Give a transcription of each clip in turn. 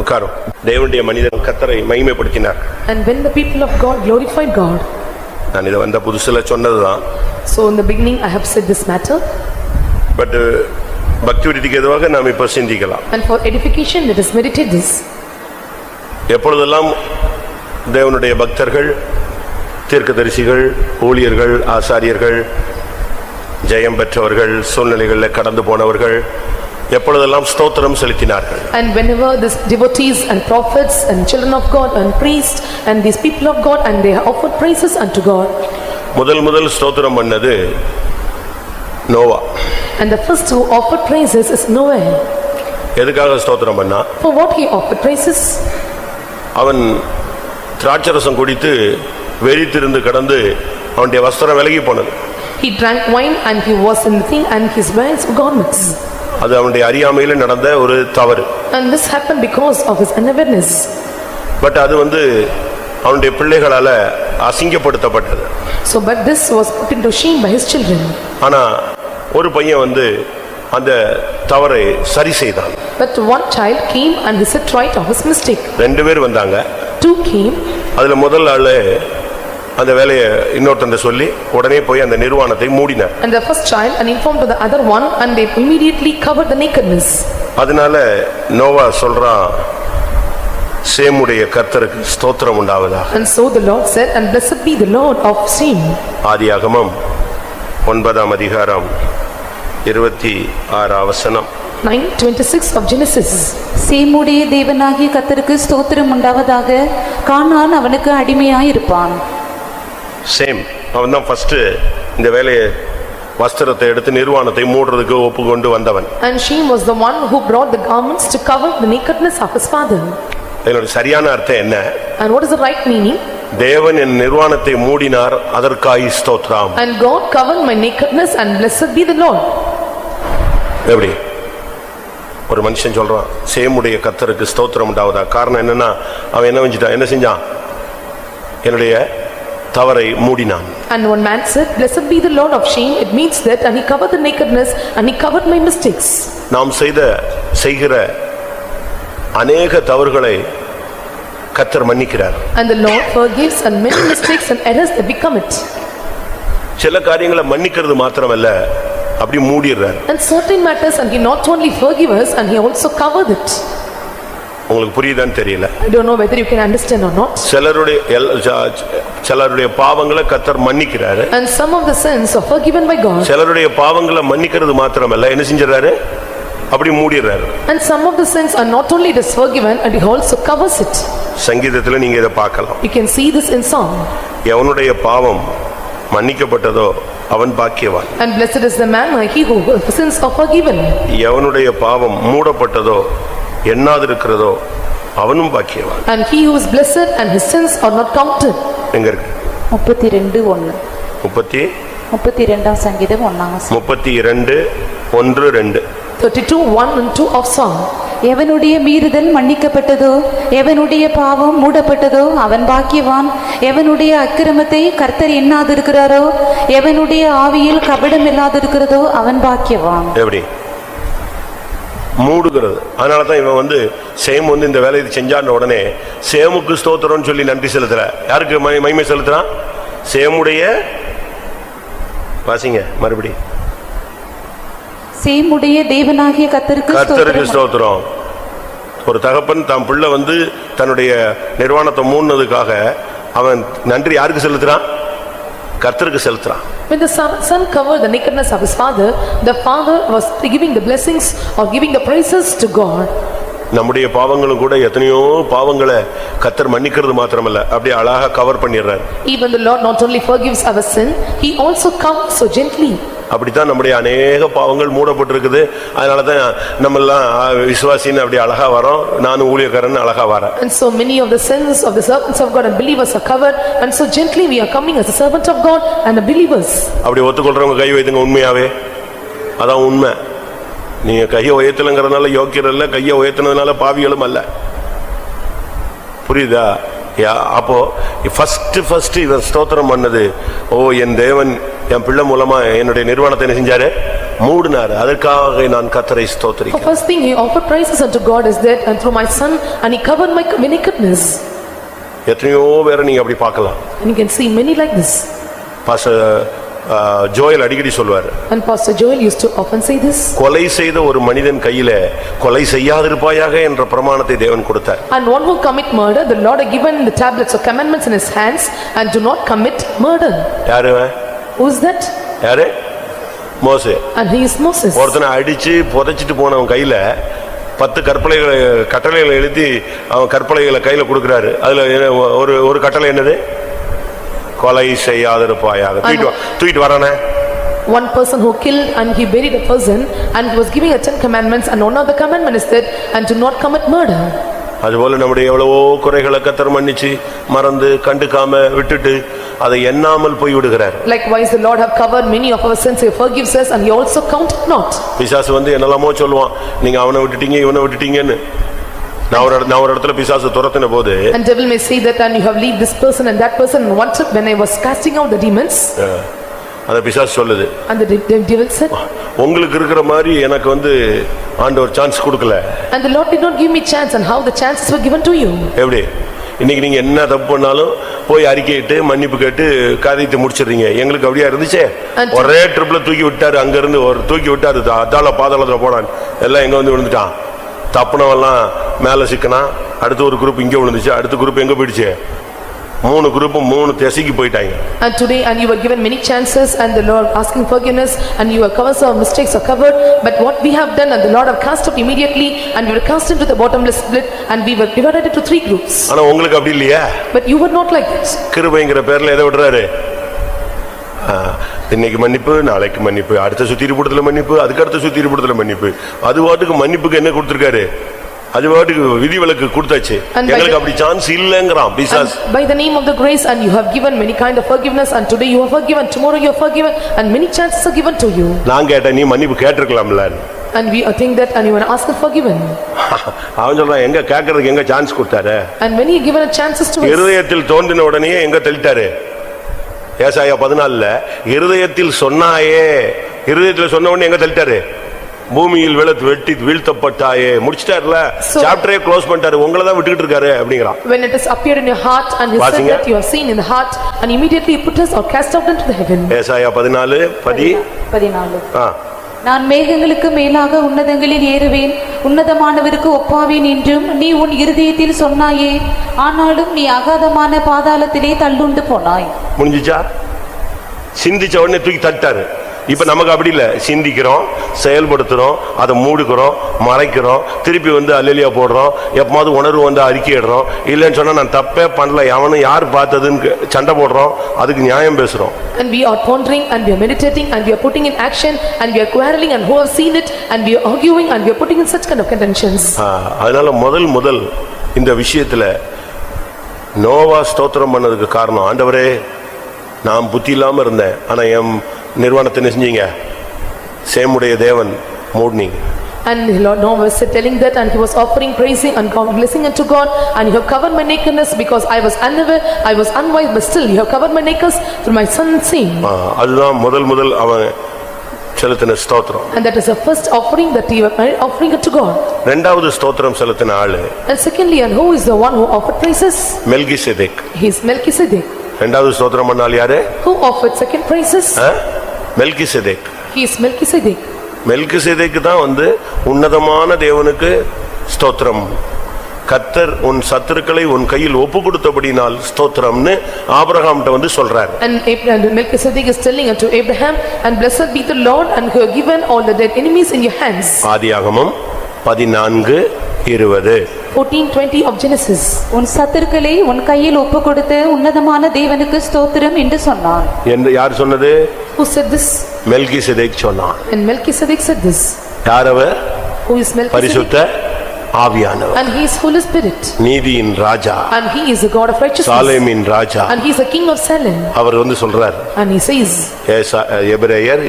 உட்காரும். தேவனுடைய மனிதன் கர்த்தரை மகிமைப்படுத்தினார். And when the people of God glorified God. நான் இதை வந்த புதுசுல சொன்னதுதான். So in the beginning I have said this matter. But பக்தி விருத்திக்கு எதுவாக நாம் இப்ப சிந்திக்கலாம். And for edification let us meditate this. எப்பொழுதெல்லாம் தேவனுடைய பக்தர்கள், தீர்க்கதரிசிகள், ஊழியர்கள், ஆசாரியர்கள், ஜெயம் பெற்றவர்கள், சூழ்நிலைகளில் கடந்து போனவர்கள் எப்பொழுதெல்லாம் ஸ்தோத்திரம் செலுத்தினார்கள். And whenever these devotees and prophets and children of God and priests and these people of God and they offered praises unto God. முதல் ஸ்தோத்திரம் பண்ணது Noah. And the first who offered praises is Noah. எதுக்காக ஸ்தோத்திரம் பண்ணா? For what he offered praises? அவன் திராட்சரசம் குடித்து வெறித்திருந்து கடந்து அவனுடைய வஸ்திரம் விலகி போனது. He drank wine and he was in the thing and his wears were garments. அது அவனுடைய அறியாமையில நடந்த ஒரு தவறு. And this happened because of his unawareness. But அது அவனுடைய பிள்ளைகளால அசிங்கப்படுத்தப்பட்டது. So but this was put into shame by his children. ஆனா ஒரு பையன் அந்த தவறை சரி செய்தான். But one child came and he set right of his mistake. ரெண்டு பேர் வந்தாங்க. Two came. அதுல முதல் ஆளு அந்த வேலையை இன்னொருத்தன்ட சொல்லி உடனே போய் அந்த நிர்வாணத்தை மூடினார். And the first child and informed to the other one and they immediately covered the nakedness. அதனால நோவா சொல்றான், சேமுடைய கர்த்தருக்கு ஸ்தோத்திரம் உண்டாவதாக. And so the Lord said, and blessed be the Lord of Shem. ஆதியாகமம் 9ஆம் அதிகாரம் 26ஆம் வசனம். 9:26 of Genesis. சேமுடைய தேவனாகிய கர்த்தருக்கு ஸ்தோத்திரம் உண்டாவதாக, கானான் அவனுக்கு அடிமையாயிருப்பான். சேம் அவன் தான் ஃபர்ஸ்ட் இந்த வேலையை வஸ்திரத்தை எடுத்து நிர்வாணத்தை மூடுறதுக்கு ஒப்புக்கொண்டு வந்தவன். And Shem was the one who brought the garments to cover the nakedness of his father. இதோட சரியான அர்த்தம் என்ன? And what is the right meaning? தேவன் என் நிர்வாணத்தை மூடினார், அதற்காய் ஸ்தோத்திரம். And God covered my nakedness and blessed be the Lord. எப்படி ஒரு மனுஷன் சொல்றான், சேமுடைய கர்த்தருக்கு ஸ்தோத்திரம் உண்டாவதா? காரணம் என்னன்னா அவன் என்ன செஞ்சான்? என்னுடைய தவறை மூடினான். And one man said, blessed be the Lord of Shem. It means that and he covered the nakedness and he covered my mistakes. நாம் செய்கிற அநேக தவறுகளை கர்த்தர் மன்னிக்கிறார். And the Lord forgives and many mistakes and errors that become it. சில காரியங்களை மன்னிக்கிறது மாத்திரமல்ல, அப்படி மூடிறார். And certain matters and he not only forgive us and he also covered it. உங்களுக்கு புரியுதான்னு தெரியல. I don't know whether you can understand or not. சிலருடைய பாவங்களை கர்த்தர் மன்னிக்கிறார். And some of the sins are forgiven by God. சிலருடைய பாவங்களை மன்னிக்கிறது மாத்திரமல்ல, என்ன செஞ்சிராரு? அப்படி மூடிறாரு. And some of the sins are not only just forgiven and he also covers it. சங்கீதத்துல நீங்க இத பார்க்கலாம். You can see this in Psalm. எவனுடைய பாவம் மன்னிக்கப்பட்டதோ அவன் பாக்கியவான். And blessed is the man he whose sins are forgiven. எவனுடைய பாவம் மூடப்பட்டதோ எண்ணாதிருக்கிறதோ அவனும் பாக்கியவான். And he who is blessed and his sins are not counted. எங்க இருக்கு? 32:1. 32ஆம் சங்கீதம் 1ஆம் வசனம். 32:1-2. 32:1 and 2 of Psalm. எவனுடைய மீறுதல் மன்னிக்கப்பட்டதோ, எவனுடைய பாவம் மூடப்பட்டதோ அவன் பாக்கியவான். எவனுடைய அக்கிரமத்தை கர்த்தர் எண்ணாதிருக்கிறாரோ, எவனுடைய ஆவியில் கபடம் இல்லாதிருக்கிறதோ அவன் பாக்கியவான். எப்படி மூடுகிறது? அதனாலதான் இவன் சேம் இந்த வேலையை செஞ்சான உடனே சேமுக்கு ஸ்தோத்திரம் சொல்லி நன்றி செலுத்துற. யாருக்கு மகிமை செலுத்துறான்? சேமுடைய வாசிங்க மறுபடி. சேமுடைய தேவனாகிய கர்த்தருக்கு ஸ்தோத்திரம். ஒரு தகப்பன் தாம் பிள்ளை தன்னுடைய நிர்வாணத்தை மூடுனதுக்காக அவன் நன்றி யாருக்கு செலுத்துறான்? கர்த்தருக்கு செலுத்துறான். When the son covered the nakedness of his father, the father was giving the blessings or giving the praises to God. நம்முடைய பாவங்களும் கூட எத்தனையோ பாவங்களை கர்த்தர் மன்னிக்கிறது மாத்திரமல்ல, அப்படியே அழகா cover பண்ணிடுறார். Even the Lord not only forgives our sin, he also covers so gently. அப்படித்தான் நம்முடைய அநேக பாவங்கள் மூடப்பட்டிருக்குது. அதனாலதான் நம்ம எல்லாம் விசுவாசின்னு அப்படி அழகா வரோம். நானும் ஊழியக்காரன் அழகா வரேன். And so many of the sins of the servants of God and believers are covered, and so gently we are coming as a servant of God and the believers. அப்படி ஒத்துக்கொள்றவங்க கை வைத்துங்க. உண்மையாவே அதான் உண்மை. நீங்க கையை உயர்த்தலங்கிறதுனால யோக்கியர் இல்ல, கையை உயர்த்தினதுனால பாவிகளும் அல்ல. புரியுதா? அப்போ ஃபர்ஸ்ட் இவன் ஸ்தோத்திரம் பண்ணது, ஓ என் தேவன் என் பிள்ளை மூலமா என்னுடைய நிர்வாணத்தை என்ன செஞ்சாரு? மூடினாரு. அதற்காக நான் கர்த்தரை For ஸ்தோத்திரிக்கிறேன். first thing he offered praises unto God is that and through my son and he covered my nakedness. எத்தனையோ பேரை நீங்க அப்படி பார்க்கலாம். And you can see many like this. Pastor Joel அடிக்கடி சொல்வாரு, And Pastor Joel used to often say this. கொலை செய்த ஒரு மனிதன் கையில கொலை செய்யாதிருப்பாயாக என்ற பிரமாணத்தை தேவன் கொடுத்தார். And one who commit murder, the Lord had given the tablets of commandments in his hands and do not commit murder. யாரு? Who is that? யாரு? மோசே. And he is Moses. ஒருத்தனை அடிச்சு புதைச்சிட்டு போனவன் கையில 10 கட்டளைகளை எழுதி அவன் கற்பலைகளை கையில கொடுக்கிறாரு. அதுல ஒரு கட்டளை என்னது? கொலை செய்யாதிருப்பாயாக. தூக்கிட்டு வரானே. One person who killed and he buried a person and he was giving a 10 commandments and one of the commandment is that and do not commit murder. அதுபோல நம்முடைய எவ்வளவோ குறைகளை கர்த்தர் மன்னிச்சு மறந்து கண்டுக்காம விட்டுட்டு அதை எண்ணாமல் போய் விடுகிறார். Likewise the Lord have covered many of our sins, he forgives us and he also counted not. பிசாசு வந்து என்னெல்லாமோ சொல்லுவான், நீங்க அவனை விட்டுட்டீங்க இவனை விட்டுட்டீங்கன்னு. நான் ஒரு இடத்துல பிசாசு துரத்தின போது And devil may say that and you have leave this person and that person and one trip when I was casting out the demons. அந்த பிசாசு சொல்லுது, And the devil said, உங்களுக்கு இருக்கிற மாதிரி எனக்கு வந்து ஆண்டவர் சான்ஸ் கொடுக்கல. And the Lord did not give me chance and how the chances were given to you. எப்படி? இன்னைக்கு நீங்க என்ன தப்பு பண்ணாலும் போய் அறிக்கையிட்டு மன்னிப்பு கேட்டு காரியத்தை முடிச்சிடுறீங்க. எங்களுக்கு அப்படியா இருந்துச்சே? ஒரே ட்ரிப்ல தூக்கி விட்டாரு, அங்க இருந்து ஒரு தூக்கி விட்டாரு, அதால பாதாளத்துல போனான், எல்லாம் எங்க வந்து விழுந்துட்டான். தப்புனவெல்லாம் மேல சிக்கனா, அடுத்த ஒரு குரூப் இங்க விழுந்துச்சு, அடுத்த குரூப் எங்க போயிடுச்சு? 3 குரூப் 3 திசைக்கு போயிட்டாங்க. And today and you were given many chances and the Lord asking forgiveness and your covers of mistakes are covered, but what we have done and the Lord have cast out immediately and we were cast into the bottomless pit and we were divided into 3 groups. ஆனா உங்களுக்கு அப்படி இல்லையா? But you were not like this. கிருபைங்கிற பேர்ல எதை விடுறாரு? இன்னைக்கு மன்னிப்பு, நாளைக்கு மன்னிப்பு, அடுத்த சுத்திரிபுடத்துல மன்னிப்பு, அதுக்கு அடுத்த சுத்திரிபுடத்துல மன்னிப்பு. அது வாட்டுக்கு மன்னிப்புக்கு என்ன கொடுத்திருக்காரு? அது வாட்டுக்கு விதிவிலக்கு கொடுத்தாச்சு. எங்களுக்கு அப்படி சான்ஸ் இல்லங்கறான் பிசாசு. By the name of the grace and you have given many kind of forgiveness and today you are forgiven, tomorrow you are forgiven and many chances are given to you. நான் கேட்ட நீ மன்னிப்பு கேட்டிருக்கலாம்ல. And we think that and you want to ask for forgiven. அவன் சொல்றான், எங்க கேக்குறதுக்கு எங்க chance கொடுத்தாரு? And when he given a chances to us. இருதயத்தில் தோன்றின உடனே எங்க தள்ளிட்டாரு? ஏசாயா 14ல இருதயத்தில் சொன்னாயே, இருதயத்தில் சொன்ன உடனே எங்க தள்ளிட்டாரு? பூமியில் வெட்டி வீழ்த்தப்பட்டாயே. முடிச்சிட்டாருல, சாப்டரே க்ளோஸ் பண்ணிட்டாரு. உங்களை தான் விட்டுக்கிட்டு இருக்காரு அப்படிங்கறான். When it is appeared in your heart and he said that you have seen in the heart and immediately he put us or cast out into the heaven. ஏசாயா 14:14. நான் மேகங்களுக்கு மேலாக உன்னதங்களில் ஏறுவேன், உன்னதமானவருக்கு ஒப்பாவேன் என்றும் நீ உன் இருதயத்தில் சொன்னாயே, ஆனாலும் நீ அகாதமான பாதாளத்திலே தள்ளுண்டு போனாய். முடிஞ்சிச்சா? சிந்திச்ச உடனே தூக்கி தட்டாரு. இப்ப நமக்கு அப்படி இல்ல, சிந்திக்கிறோம், செயல்படுத்துறோம், அதை மூடுகிறோம், மறைக்கிறோம், திருப்பி வந்து அல்லேலியா போடுறோம், எப்பமாவது உணர்வு வந்து அறிக்கையிடுறோம். இல்லைன்னு சொன்னா நான் தப்பே பண்ணல, அவனு யார் பார்த்ததுன்னு சண்டை போடுறோம், அதுக்கு நியாயம் பேசுறோம். And we are pondering and we are meditating and we are putting in action and we are quarreling and who have seen it and we are arguing and we are putting in such kind of contentions. அதனால முதல் இந்த விஷயத்துல நோவா ஸ்தோத்திரம் பண்ணதுக்கு காரணம், ஆண்டவரே நான் புத்தி இல்லாம இருந்தேன், ஆனா என் நிர்வாணத்தை செஞ்சீங்க, சேமுடைய தேவன் மூடுனீங்க. And the Lord Noah was telling that and he was offering praising and blessing unto God and you have covered my nakedness because I was unaware, I was unwise but still you have covered my nakedness through my son's sin. அதுதான் முதல் அவன் செலுத்தின ஸ்தோத்திரம். And that is the first offering that he was offering unto God. இரண்டாவது ஸ்தோத்திரம் செலுத்தின ஆளு. And secondly and who is the one who offered praises? Melchizedek. He is Melchizedek. இரண்டாவது ஸ்தோத்திரம் பண்ணால் யாரு? Who offered second praises? Melchizedek. He is Melchizedek. மெல்கிசேதேக்கு தான் வந்து உன்னதமான தேவனுக்கு ஸ்தோத்திரம். கர்த்தர் உன் சத்துருக்களை உன் கையில் ஒப்பு கொடுத்தபடினால் ஸ்தோத்திரம்னு ஆபிரகாம்கிட்ட வந்து சொல்றார். And Melchizedek is telling unto Abraham and blessed be the Lord and who have given all the dead enemies in your hands. ஆதியாகமம் 14:20. 14:20 of Genesis. உன் சத்துருக்களை உன் கையில் ஒப்பு கொடுத்த உன்னதமான தேவனுக்கு ஸ்தோத்திரம் என்று சொன்னான். என்று யார் சொன்னது? Who said this? மெல்கிசேதேக் சொன்னான். And Melchizedek said this. யார் அவர்? Who is Melchizedek? பரிசுத்த ஆவியானவர். And he is Holy Spirit. நீதியின் ராஜா. And he is the God of righteousness. சாலேமின் Raja. And he is the king of Salem. அவர் வந்து சொல்றார். And he says. எபிரேயர்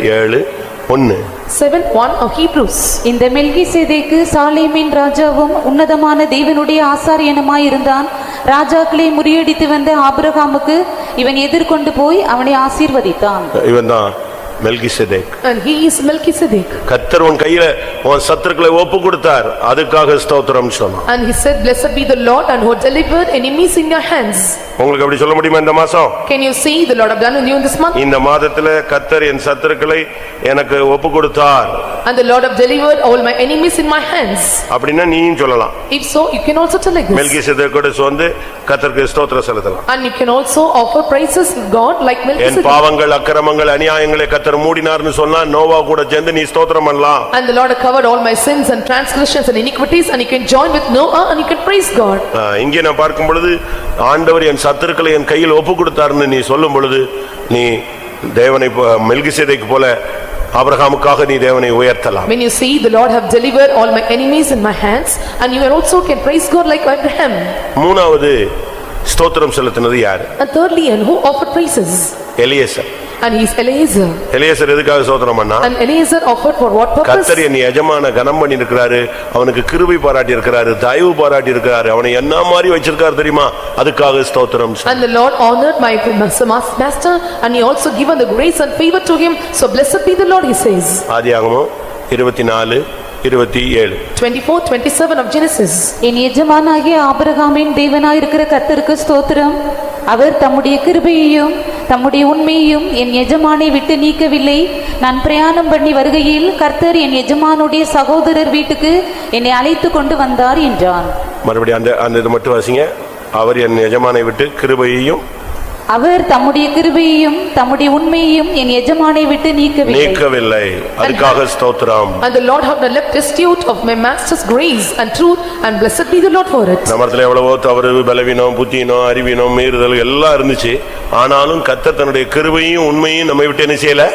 7:1 of Hebrews. இந்த மெல்கிசேதேக்கு சாலேமின் ராஜாவும் உன்னதமான தேவனுடைய ஆசாரியனுமாயிருந்தான். ராஜாக்களை முறியடித்து வந்த ஆபிரகாமுக்கு இவன் எதிர்கொண்டு போய் அவனை ஆசீர்வதித்தான். இவன் தான் Melchizedek. And he is Melchizedek. கர்த்தர் உன் கையில உன் சத்துருக்களை ஒப்பு கொடுத்தார், அதுக்காக ஸ்தோத்திரம் சொன்னான். And he said, "Blessed be the Lord and who delivered enemies in your hands." உங்களுக்கு அப்படி சொல்ல முடியுமா இந்த மாசம்? Can you see the Lord have done with you in this month? இந்த மாதத்துல கர்த்தர் என் சத்துருக்களை எனக்கு ஒப்பு கொடுத்தார் And the Lord have delivered all my enemies in my hands. அப்படின்னா நீயும் சொல்லலாம். If so, you can also tell like this. மெல்கிசேதேக்கோட சேர்ந்து கர்த்தருக்கு ஸ்தோத்திரம் செலுத்தலாம். And you can also offer praises to God like N Melchizedek. பாவங்கள் அக்கிரமங்கள் அநியாயங்களை கர்த்தர் மூடினார்னு சொன்னா நோவா கூட சேர்ந்து நீ ஸ்தோத்திரம் பண்ணலாம். And the Lord have covered all my sins and transgressions and iniquities, and you can join with Noah and you can praise God. இங்கே நான் பார்க்கும் பொழுது ஆண்டவர் என் சத்துருக்களை என் கையில் ஒப்பு கொடுத்தார்னு நீ சொல்லும் பொழுது நீ தேவனை மெல்கிசேதேக்கு போல ஆபிரகாமுக்காக நீ தேவனை உயர்த்தலாம். When you see the Lord have delivered all my enemies in my hands, and you also can praise God like Abraham. மூணாவது ஸ்தோத்திரம் செலுத்தினது யாரு? And thirdly, and who offered praises? Eliezer. And he is Eliezer. Eliezer எதுக்காக ஸ்தோத்திரம் பண்ணா? And Eliezer offered for what purpose? கர்த்தர் என் எஜமான கனம் பண்ணி இருக்கிறாரு, அவனுக்கு கிருபை பாராட்டி இருக்கிறாரு, தயவு பாராட்டி இருக்கிறாரு, அவனை என்ன மாதிரி வச்சிருக்காரு தெரியுமா, அதுக்காக ஸ்தோத்திரம். And the Lord honored my master, and he also given the grace and favor to him, so blessed be the Lord, he says. ஆதியாகமம் 24:27. 24:27 of Genesis. என் எஜமானாகிய ஆபிரகாமின் தேவனாயிருக்கிற கர்த்தருக்கு ஸ்தோத்திரம். அவர் தம்முடைய கிருபையையும் தம்முடைய உண்மையையும் என் எஜமானை விட்டு நீக்கவில்லை. நான் பிரயாணம் பண்ணி வருகையில் கர்த்தர் என் எஜமானுடைய சகோதரர் வீட்டுக்கு என்னை அழைத்து கொண்டு வந்தார் என்றான். மறுபடியும் அந்த இது மட்டும் வாசிங்க. அவர் என் எஜமானை விட்டு கிருபையையும் அவர் தம்முடைய கிருபையையும் தம்முடைய உண்மையையும் என் எஜமானை விட்டு நீக்கவில்லை. அதுக்காக ஸ்தோத்திரம். And the Lord have not left destitute of my master's grace and truth, and blessed be the Lord for it. நம்மத்துல எவ்வளவோ தவறு, பலவீனம், புத்தியினம், அறிவீனம், மீறுதல் எல்லாம் இருந்துச்சு. ஆனாலும் கர்த்தர் தன்னுடைய கிருபையும் உண்மையும் நம்மை விட்டு என்ன செய்யல,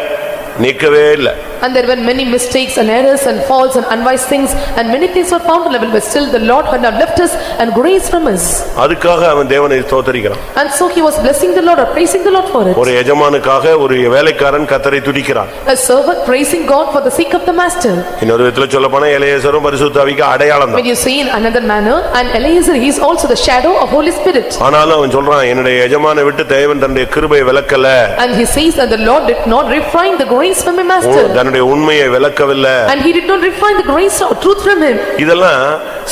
நீக்கவே இல்ல. And there were many mistakes and errors and faults and unwise things, and many things were found level, but still the Lord had not left us and grace from us. அதுக்காக அவன் தேவனை ஸ்தோத்திரிக்கிறான். And so he was blessing the Lord or praising the Lord for it. ஒரு எஜமானுக்காக ஒரு வேலைக்காரன் கர்த்தரை துதிக்கிறான். A servant praising God for the sake of the master. இன்னொரு விதத்துல சொல்லப்போனா எலியேசரும் பரிசுத்த ஆவிக்கு அடையாளம் தான். When you see in another manner, and Eliezer, he is also the shadow of Holy Spirit. ஆனாலும் அவன் சொல்றான், என்னுடைய எஜமானை விட்டு தேவன் தன்னுடைய கிருபையை விலக்கல. And he says that the Lord did not refrain the grace from my master. தன்னுடைய உண்மையை விலக்கவில்லை. And he did not refrain the grace or truth from him. இதெல்லாம்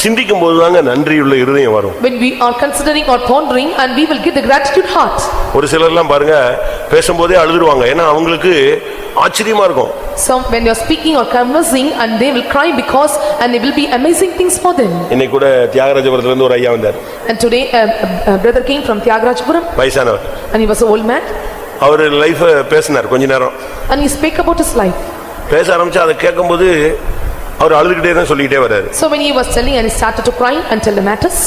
சிந்திக்கும் போதுதாங்க நன்றியுள்ள இருதயம் வரும். When we are considering or pondering, and we will get the gratitude heart. ஒரு சிலர்லாம் பாருங்க பேசும்போதே அழுதுருவாங்க, ஏன்னா அவங்களுக்கு ஆச்சரியமா இருக்கும். Some when you are speaking or conversing, and they will cry because, and there will be amazing things for them. இன்னைக்கு கூட தியாகராஜபுரத்துல இருந்து ஒரு ஐயா வந்தார். And today a brother came from Tyagarajapuram, வயசானவர். and he was an old man. அவர் life பேசினார் கொஞ்ச நேரம். And he spoke about his life. பேச ஆரம்பிச்சா அதை கேட்கும்போது அவர் அழுதுகிட்டே தான் சொல்லிக்கிட்டே வர்றாரு. So when he was telling, and he started to cry and tell the matters.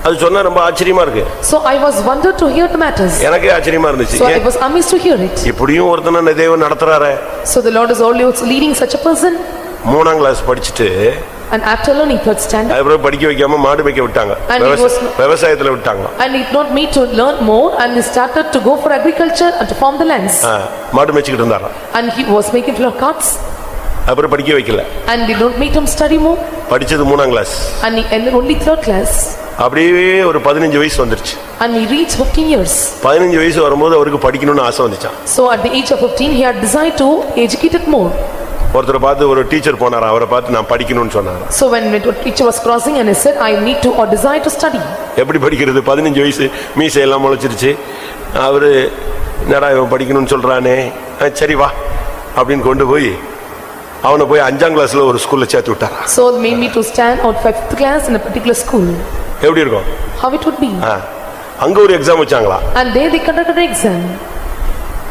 அது சொன்னா ரொம்ப ஆச்சரியமா இருக்கு. So I was wondered to hear the matters. எனக்கே ஆச்சரியமா இருந்துச்சு. So I was amazed to hear it. இப்படியும் ஒருத்தனை தேவன் நடத்துறாரே. So the Lord is always leading such a person. 3ஆம் கிளாஸ் படிச்சிட்டு And after learning third standard, அப்புறம் படிக்க வைக்காம மாடு மேய்க்க விட்டாங்க, விவசாயத்துல விட்டாங்க. And it not made to learn more, and he started to go for agriculture and to farm the lands. மாடு மேய்ச்சிட்டு இருந்தாராம். And he was making flock carts. அப்புறம் படிக்க வைக்கல. And they don't make him study more. படிச்சது 3ஆம் class. And he ended only third class. அப்படியே ஒரு 15 வயசு வந்துருச்சு. And he reached 15 years. 15 வயசு வரும்போது அவருக்கு படிக்கணும்னு ஆசை வந்துச்சாம். So at the age of 15 he had desired to educate it more. ஒருத்தரை பார்த்து ஒரு டீச்சர் போனாரா, அவரை பார்த்து நான் படிக்கணும்னு சொன்னாரா. So when the teacher was crossing, and he said, I need to or desire to study. எப்படி படிக்கிறது, 15 வயசு, மீசை எல்லாம் முளைச்சிருச்சு. அவரு என்னடா இவன் படிக்கணும்னு சொல்றானே, சரி வா அப்படின்னு கொண்டு போய் அவனை போய் 5ஆம் கிளாஸ்ல ஒரு ஸ்கூல்ல சேர்த்து விட்டாரா. So they made me to stand out 5th class in a particular school. எப்படி இருக்கும்? How it would be? அங்க ஒரு எக்ஸாம் வச்சாங்களா. And there they conducted an exam.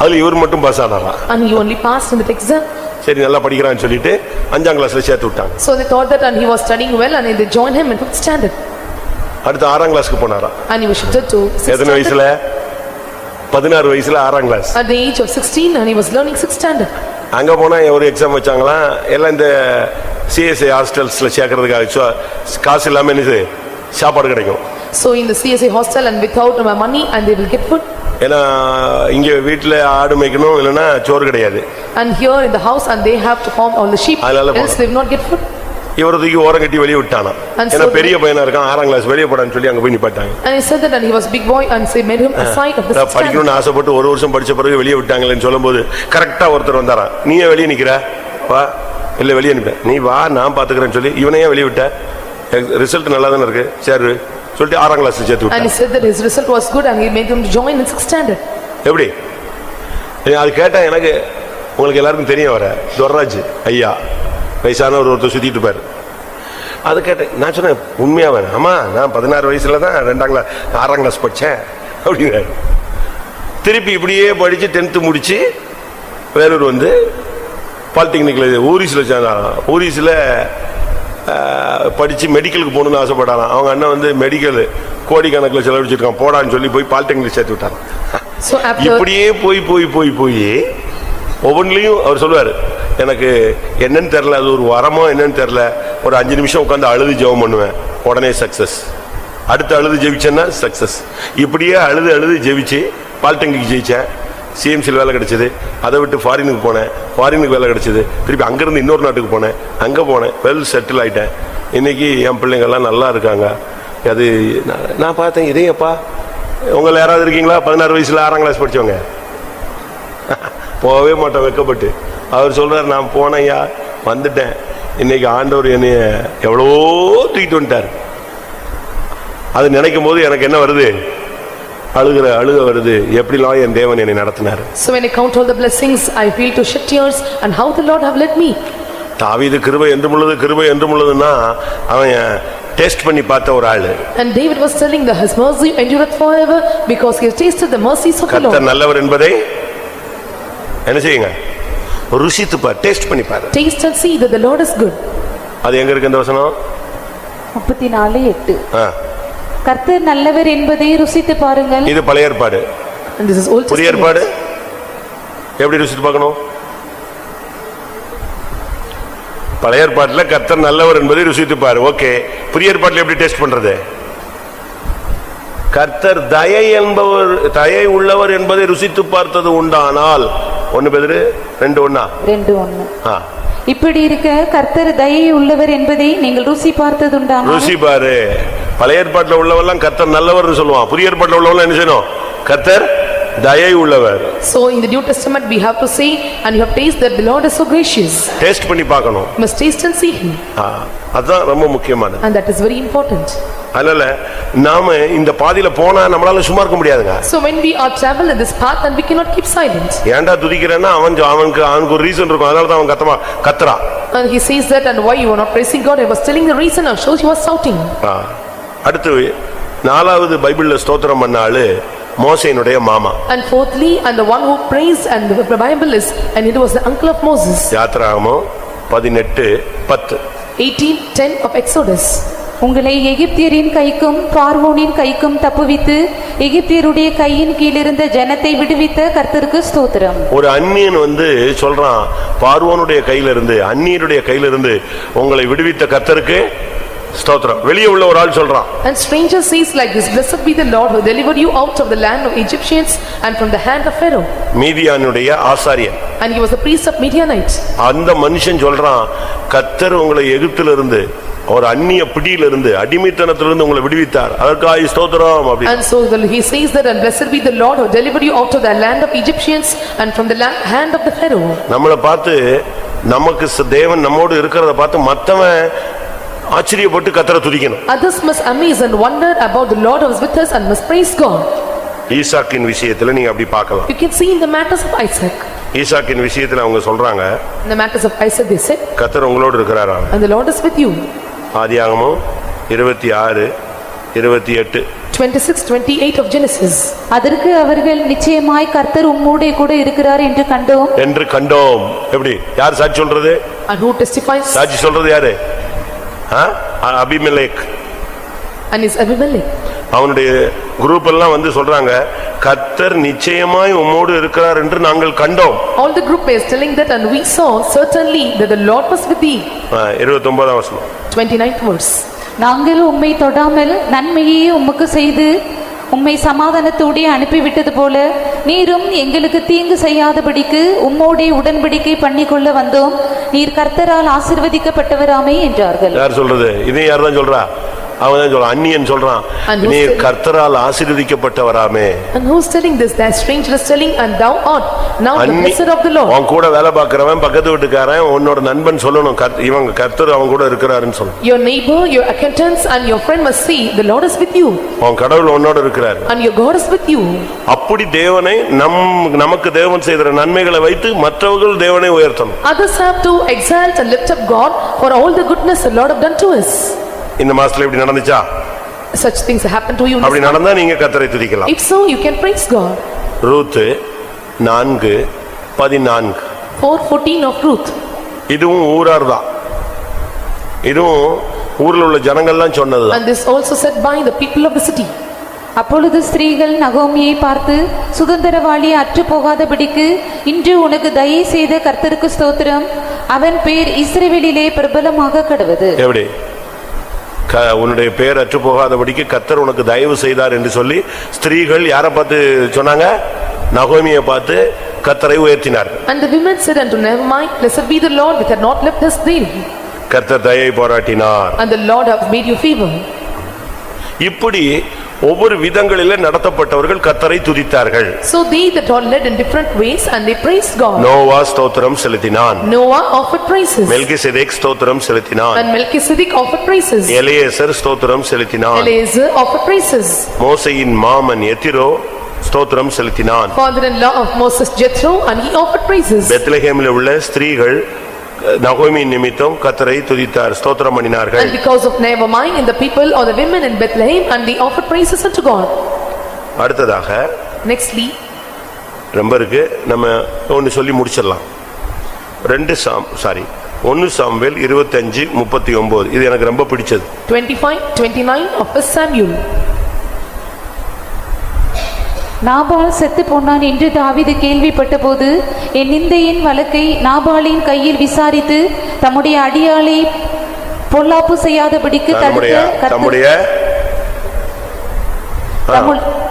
அதுல இவர் மட்டும் pass ஆனாரா. And he only passed in that exam. சரி நல்லா படிக்கிறான்னு சொல்லிட்டு 5ஆம் கிளாஸ்ல சேர்த்து விட்டாங்க. So they thought that, and he was studying well, and they joined him in 5th standard. அடுத்து 6ஆம் கிளாஸ்க்கு போனாரா. And he was shifted to 6th எத்தனை வயசுல? 16 வயசுல 6ஆம் class. At the age of 16, and he was learning 6th standard. அங்க போனா ஒரு எக்ஸாம் வச்சாங்களா, எல்லாம் இந்த சிஎஸ்ஐ ஹாஸ்டல்ஸ்ல சேர்க்கறதுக்காக காசு இல்லாம என்ன சாப்பாடு கிடைக்கும். So in the CSA hostel and without money and they will get food. ஏன்னா இங்க வீட்டுல ஆடு மேய்க்கணும், இல்லைன்னா சோறு கிடையாது. And here in the house and they have to farm all the sheep, else they will not get food. இவரை தூக்கி ஓரம் கட்டி வெளியே விட்டானா. ஏன்னா பெரிய பையனா இருக்கான், 6ஆம் கிளாஸ் வெளியே போடான்னு சொல்லி அங்க போய் நிப்பாட்டாங்க. And he said that and he was big boy and they made him aside of the stand. படிக்கணும்னு ஆசைப்பட்டு ஒரு வருஷம் படிச்ச பிறகு வெளியே விட்டாங்களேன்னு சொல்லும்போது கரெக்டா ஒருத்தர் வந்தாராம். நீயே வெளியே நிக்கிற வா, இல்ல வெளியே நிப்பேன், நீ வா நான் பாத்துக்கிறேன்னு சொல்லி இவனையே வெளியே விட்ட, ரிசல்ட் நல்லா தானே இருக்கு சரி சொல்லிட்டு 6ஆம் கிளாஸ் சேர்த்து விட்டான். And he said that his result was good and he made him to join in 6th standard. எப்படி அது கேட்டா எனக்கு உங்களுக்கு எல்லாருக்கும் தெரியும், வர துர்ராஜ் ஐயா வயசான ஒருத்தர் சுத்திட்டு இருப்பாரு. அது கேட்டேன், நான் சொன்னேன் உண்மையா வேணும், ஆமா நான் 16 வயசுல தான் 6ஆம் கிளாஸ் படிச்சேன் அப்படிங்கிறாரு. திருப்பி இப்படியே படிச்சு 10th முடிச்சு வேலூர் வந்து பாலிடெக்னிக்ல ஊரிஸ்ல சேர்ந்தாராம். ஊரிஸ்ல படிச்சு மெடிக்கலுக்கு போகணும்னு ஆசைப்பட்டாராம். அவங்க அண்ணன் வந்து மெடிக்கல் கோடிக்கணக்கில் செலவழிச்சிருக்கான், போடான்னு சொல்லி போய் பாலிடெக்னிக் சேர்த்து விட்டாராம். இப்படியே போய் போய் போய் போய் ஒவ்வொன்றிலையும் அவர் சொல்லுவாரு, எனக்கு என்னன்னு தெரியல, அது ஒரு வரமோ என்னன்னு தெரியல, ஒரு 5 நிமிஷம் உட்காந்து அழுது ஜெபம் பண்ணுவேன், உடனே சக்சஸ். அடுத்து அழுது ஜெயிச்சேன்னா சக்சஸ். இப்படியே அழுது அழுது ஜெயிச்சு பாலிடெக்னிக் ஜெயிச்சேன், சிஎம்சியில் வேலை கிடைச்சது. அதை விட்டு ஃபாரினுக்கு போனேன், ஃபாரினுக்கு வேலை கிடைச்சது. திருப்பி அங்கிருந்து இன்னொரு நாட்டுக்கு போனேன், அங்கே போனேன், வெல் செட்டில் ஆயிட்டேன். இன்னைக்கு என் பிள்ளைங்கள்லாம் நல்லா இருக்காங்க. அது நான் பார்த்தேன், இதேப்பா உங்களை யாராவது இருக்கீங்களா 16 வயசுல 6ஆம் கிளாஸ் படிச்சவங்க? போகவே மாட்டேன் வெக்கப்பட்டு. அவர் சொல்றாரு, நான் போனையா வந்துட்டேன், இன்னைக்கு ஆண்டவர் என்னைய எவ்வளவோ தூக்கிட்டு வந்துட்டார். அது நினைக்கும் போது எனக்கு என்ன வருது, அழுக வருது, எப்படிலாம் என் தேவன் என்னை நடத்தினார். So when I count all the blessings I feel to shed tears and how the Lord have led me. தாவீது கிருபை என்றுமுள்ளது கிருபை என்றுமுள்ளதுன்னா அவன் டெஸ்ட் பண்ணி பார்த்த ஒரு ஆளு. And David was telling that his mercy endureth forever because he has tasted the mercies of the Lord. கர்த்தர் நல்லவர் என்பதை என்ன செய்யுங்க, ருசித்து பார், டெஸ்ட் பண்ணி பார். Taste and see that the Lord is good. அது எங்க இருக்கு இந்த வசனம்? 34:8. கர்த்தர் நல்லவர் என்பதை ருசித்து பாருங்கள். இது பழைய ஏற்பாடு. And this is Old Testament. புதிய ஏற்பாடு எப்படி ருசித்து பார்க்கணும்? பழைய ஏற்பாட்டுல கர்த்தர் நல்லவர் என்பதை ருசித்து பாரு, ஓகே. புதிய ஏற்பாட்டுல எப்படி டெஸ்ட் பண்றது? கர்த்தர் தயை உள்ளவர் என்பதை ருசித்து பார்த்தது உண்டானால் 1 பேதுரு 2:1. இப்படி இருக்க கர்த்தர் தயை உள்ளவர் என்பதை நீங்கள் ருசி பார்த்ததுண்டானால், ருசி பாரு. பழைய ஏற்பாட்டுல உள்ளவெல்லாம் கர்த்தர் நல்லவர்னு சொல்லுவான், புதிய ஏற்பாட்டுல உள்ளவெல்லாம் என்ன செய்யணும்? கர்த்தர் தயை உள்ளவர். So in the New Testament we have to say and you have tasted that the Lord is so gracious. Test பண்ணி பார்க்கணும். You must taste and see him. அதான் ரொம்ப முக்கியமானது. And that is very important. அதனால நாம இந்த பாதையில போனா நம்மளால சும்மா இருக்க முடியாதுங்க. So when we are travel in this path and we cannot keep silent. ஏன்டா துதிக்கிறேன்னா அவனுக்கு ஒரு ரீசன் இருக்கும், அதனால தான் அவன் கத்துறான். And he says that and why you are not praising God, I was telling the reason and so he was shouting. அடுத்து 4வது பைபிள்ல ஸ்தோத்திரம் பண்ண ஆளு மோசேயினுடைய மாமா. And fourthly and the one who praised and the Bible is and it was the uncle of Moses. யாத்ராகமம் 18:10. 18:10 of Exodus. உங்களை எகிப்தியரின் கைக்கும் பார்வோனின் கைக்கும் தப்புவித்து எகிப்தியருடைய கையின் கீழிருந்த ஜனத்தை விடுவித்த கர்த்தருக்கு ஸ்தோத்திரம். ஒரு அந்நியன் வந்து சொல்றான், பார்வோனுடைய கையில இருந்து அந்நியருடைய கையில இருந்து உங்களை விடுவித்த கர்த்தருக்கு ஸ்தோத்திரம். வெளியே உள்ள ஒரு ஆள் சொல்றான். And stranger says like this, blessed be the Lord who delivered you out of the land of Egyptians and from the hand of Pharaoh. மீதியானுடைய ஆசாரியன். And he was the priest of Midianite. அந்த மனுஷன் சொல்றான், கர்த்தர் உங்களை எகிப்திலிருந்து ஒரு அந்நிய பிடியிலிருந்து அடிமைத்தனத்திலிருந்து உங்களை விடுவித்தார், அதற்காக ஸ்தோத்திரம் அப்படி. And so he says that and blessed be the Lord who delivered you out of the land of Egyptians and from the hand of the Pharaoh. நம்மளை பார்த்து நமக்கு தேவன் நம்மோடு இருக்கிறத பார்த்து மத்தவன் ஆச்சரியப்பட்டு கர்த்தரை துதிக்கணும். Others must amaze and wonder about the Lord who is with us and must praise God. ஈசாக்கின் விஷயத்துல நீங்க அப்படி பார்க்கலாம். You can see in the matters of Isaac. ஈசாக்கின் விஷயத்துல அவங்க சொல்றாங்க, In the matters of Isaac they said, கர்த்தர் உங்களோடு இருக்கிறாராம். and the Lord is with you. ஆதியாகமம் 26:28. 26:28 of Genesis. அதற்கு அவர்கள் நிச்சயமாய் கர்த்தர் உம்மோடே கூட இருக்கிறார் என்று கண்டோம். எப்படி? யார் சாட்சி சொல்றது? And who testifies? சாட்சி சொல்றது யாரு? அபிமெலேக். And is Abimelech. அவனுடைய குரூப் எல்லாம் வந்து சொல்றாங்க, கர்த்தர் நிச்சயமாய் உம்மோடு இருக்கிறார் என்று நாங்கள் கண்டோம். All the group is telling that and we saw certainly that the Lord was with thee. 29வது வசனம். 29th verse. நாங்கள் உம்மை தொடாமல் நன்மையே உமக்கு செய்து உம்மை சமாதானத்தோடே அனுப்பிவிட்டது போல நீரும் எங்களுக்கு தீங்கு செய்யாதபடிக்கு உம்மோடே உடன்படிக்கை பண்ணிக்கொள்ள வந்தோம். நீர் கர்த்தரால் ஆசீர்வதிக்கப்பட்டவராமே என்றார்கள். யார் சொல்றது? இது யார் தான் சொல்றா? அவன் தான் சொல்றான், அந்நியன் சொல்றான், நீர் கர்த்தரால் ஆசீர்வதிக்கப்பட்டவராமே. And who's telling this? That stranger is telling, and thou art now the blessed of the Lord. அவன் கூட வேலை பார்க்கறவன், பக்கத்து வீட்டுக்காரன், உன்னோட நண்பன் சொல்லணும், இவங்க கர்த்தர் அவன் கூட இருக்கிறாருன்னு சொல்லணும். Your neighbor, your acquaintance and your friend must see the Lord is with you. அவன் கடவுள் உன்னோட இருக்கிறார். And your God is with you. அப்படி தேவனை நமக்கு தேவன் செய்த நன்மைகளை வைத்து மற்றவர்கள் தேவனை உயர்த்தணும். Others have to exalt and lift up God for all the goodness the Lord have done to us. இந்த மாசத்துல இப்படி நடந்துச்சா? Such things happen to you. அப்படி நடந்தா நீங்க கர்த்தரை துதிக்கலாம். If so, you can praise God. Ruth 4:14. 4:14 of Ruth. இதுவும் ஊரார் தான். இதுவும் ஊர்ல உள்ள ஜனங்கள்லாம் சொன்னதுதான். And this also said by the people of the city. அப்பொழுது ஸ்திரீகள் நகோமியை பார்த்து, சுதந்திரவாளி அற்று போகாதபடிக்கு இன்று உனக்கு தயை செய்த கர்த்தருக்கு ஸ்தோத்திரம், அவன் பேர் இஸ்ரவேலிலே பிரபலமாக கடவது. எப்படி? உன்னுடைய பேர் அற்று போகாதபடிக்கு கர்த்தர் உனக்கு தயவு செய்தார் என்று சொல்லி ஸ்திரீகள் யாரை பார்த்து சொன்னாங்க? நகோமியை பார்த்து கர்த்தரை உயர்த்தினார். And the women said unto Nehemiah, blessed be the Lord which had not left us there. கர்த்தர் தயை பாராட்டினார். And the Lord hath made you favor. இப்படி ஒவ்வொரு விதங்களிலே நடத்தப்பட்டவர்கள் கர்த்தரை துதித்தார்கள். So they that are led in different ways and they praised God. Noah ஸ்தோத்திரம் செலுத்தினான். Noah offered praises. Melchizedek ஸ்தோத்திரம் செலுத்தினான். And Melchizedek offered praises. Eliezer ஸ்தோத்திரம் செலுத்தினான். Eleazar offered praises. மோசேயின் மாமன் எத்திரோ ஸ்தோத்திரம் செலுத்தினான். Father-in-law of Moses, Jethro, and he offered praises. பெத்லகேமில் உள்ள ஸ்திரீகள் நகோமி நிமித்தம் கர்த்தரை துதித்தார், ஸ்தோத்திரம் பண்ணினார்கள். And because of Nehemiah and the people or the women in Bethlehem, and they offered praises unto God. அடுத்ததாக Nextly, ரொம்ப இருக்கு, நம்ம ஒன்னு சொல்லி முடிச்சிடலாம். 1 சாமுவேல் 25:39. இது எனக்கு ரொம்ப பிடிச்சது. 25:29 of 1 Samuel. நாபால் செத்து போனான் என்று தாவீது கேள்விப்பட்ட போது என் நிந்தையின் வழக்கை நாபாலின் கையில் விசாரித்து தம்முடைய அடியாளை பொல்லாப்பு செய்யாதபடிக்கு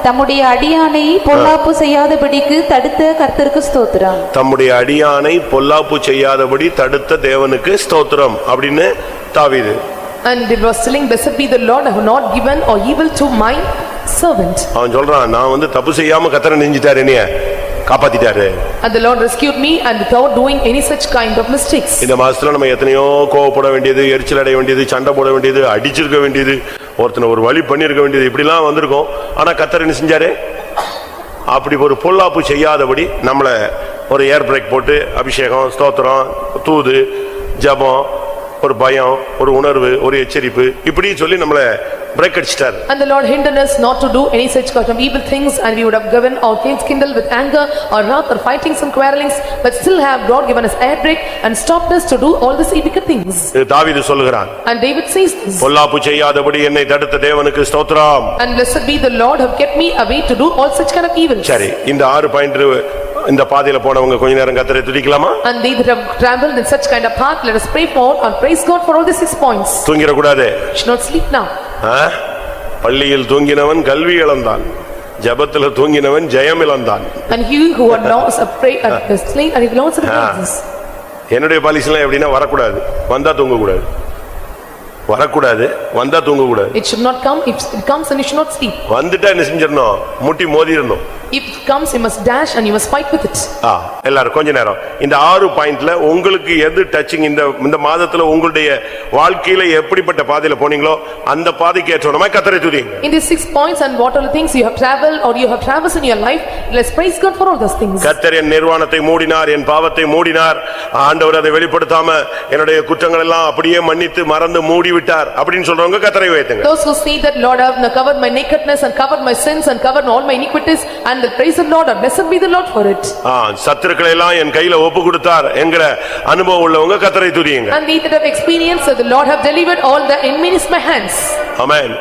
தம்முடைய அடியானை பொல்லாப்பு செய்யாதபடிக்கு தடுத்த கர்த்தருக்கு ஸ்தோத்திரம். தம்முடைய அடியானை பொல்லாப்பு செய்யாதபடி தடுத்த தேவனுக்கு ஸ்தோத்திரம் அப்படின்னு தாவீது. And it was telling, blessed be the Lord, I have not given or evil to my servant. அவன் சொல்றான், நான் தப்பு செய்யாம கர்த்தர் நெஞ்சிட்டாரு, என்னைய காப்பாத்திட்டாரு. And the Lord rescued me and without doing any such kind of mistakes. இந்த மாசத்துல நம்ம எத்தனையோ கோவப்பட வேண்டியது, எரிச்சல் அடைய வேண்டியது, சண்டை போட வேண்டியது, அடிச்சிருக்க வேண்டியது, ஒருத்தனை ஒரு வழி பண்ணிருக்க வேண்டியது, இப்படிலாம் வந்திருக்கோம். ஆனா கர்த்தர் என்ன செஞ்சாரு? அப்படி ஒரு பொல்லாப்பு செய்யாதபடி நம்மள ஒரு ஏர் பிரேக் போட்டு அபிஷேகம், ஸ்தோத்திரம், தூது, ஜெபம், ஒரு பயம், ஒரு உணர்வு, ஒரு எச்சரிப்பு, இப்படி சொல்லி நம்மள break அடிச்சிட்டார். And the Lord hindered us not to do any such kind of evil things, and we would have given our gates kindled with anger or wrath or fightings and quarrelings, but still have God given us air break and stopped us to do all these wicked things. தாவீது சொல்லுகிறான், And David says this, பொல்லாப்பு செய்யாதபடி என்னை தடுத்த தேவனுக்கு ஸ்தோத்திரம். and blessed be the Lord who kept me away to do all such kind of evils. சரி, இந்த 6 point இந்த பாதையில போனவங்க கொஞ்ச நேரம் கர்த்தரை துதிக்கலாமா? And they that have traveled in such kind of path, let us pray for and praise God for all these 6 points. தூங்கிர கூடாது. Should not sleep now. பள்ளியில் தூங்கினவன் கல்வி இழந்தான், ஜெபத்துல தூங்கினவன் ஜெயம் இழந்தான். And he who had lost a pray and sleep and he lost the praises. என்னுடைய பாலிசிலாம் எப்படின்னா, வரக்கூடாது, வந்தா தூங்க கூடாது. வரக்கூடாது, வந்தா தூங்க கூடாது. It should not come, if it comes and you should not sleep. வந்துட்டா என்ன செஞ்சிரணும்? முட்டி மோதிரணும். If it comes, you must dash and you must fight with it. எல்லாரும் கொஞ்ச நேரம் இந்த 6 பாயிண்ட்ல உங்களுக்கு எது டச்சிங், இந்த மாதத்துல உங்களுடைய வாழ்க்கையில எப்படிப்பட்ட பாதையில போனீங்களோ அந்த பாதைக்கு ஏற்றோமா கர்த்தரை துதிங்க. In these 6 points, and what are the things you have traveled or you have traversed in your life, let's praise God for all those things. கர்த்தர் என் நிர்வாணத்தை மூடினார், என் பாவத்தை மூடினார், ஆண்டவர் அதை வெளிப்படுத்தாம என்னுடைய குற்றங்கள் எல்லாம் அப்படியே மன்னித்து மறந்து மூடி விட்டார் அப்படின்னு சொல்றவங்க கர்த்தரை உயர்த்துங்க. Those who say that Lord have covered my nakedness and covered my sins and covered all my iniquities, and the praise the Lord, and blessed be the Lord for it. சத்துருக்களை எல்லாம் என் கையில ஒப்பு கொடுத்தார் என்கிற அனுபவம் உள்ளவங்க கர்த்தரை துதியுங்க. And they that have experienced that the Lord have delivered all the enemies in my hands. ஆமென்.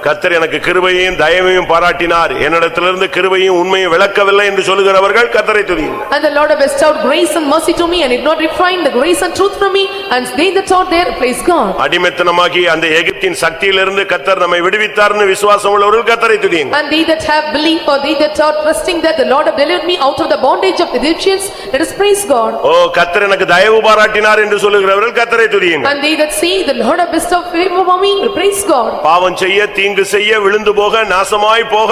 கர்த்தர் எனக்கு கிருபையையும் தயவையும் பாராட்டினார், என்னிடத்திலிருந்து கிருபையும் உண்மையும் விளக்கவில்லை என்று சொல்லுகிறவர்கள் கர்த்தரை துதியுங்கள். And the Lord has bestowed grace and mercy to me and did not refrain the grace and truth from me, and they that are there praise God. அடிமைத்தனமாகி அந்த எகிப்தின் சக்தியிலிருந்து கர்த்தர் நம்மை விடுவித்தார்னு விசுவாசம் உள்ளவர்கள் கர்த்தரை துதியுங்கள். And they that have believed or they that are trusting that the Lord have delivered me out of the bondage of the Egyptians, let us praise God. ஓ கர்த்தர் எனக்கு தயவு பாராட்டினார் என்று சொல்லுகிறவர்கள் கர்த்தரை துதியுங்கள். And they that say the Lord have bestowed favor upon me, praise God. பாவம் செய்ய, தீங்கு செய்ய, விழுந்து போக, நாசமாய் போக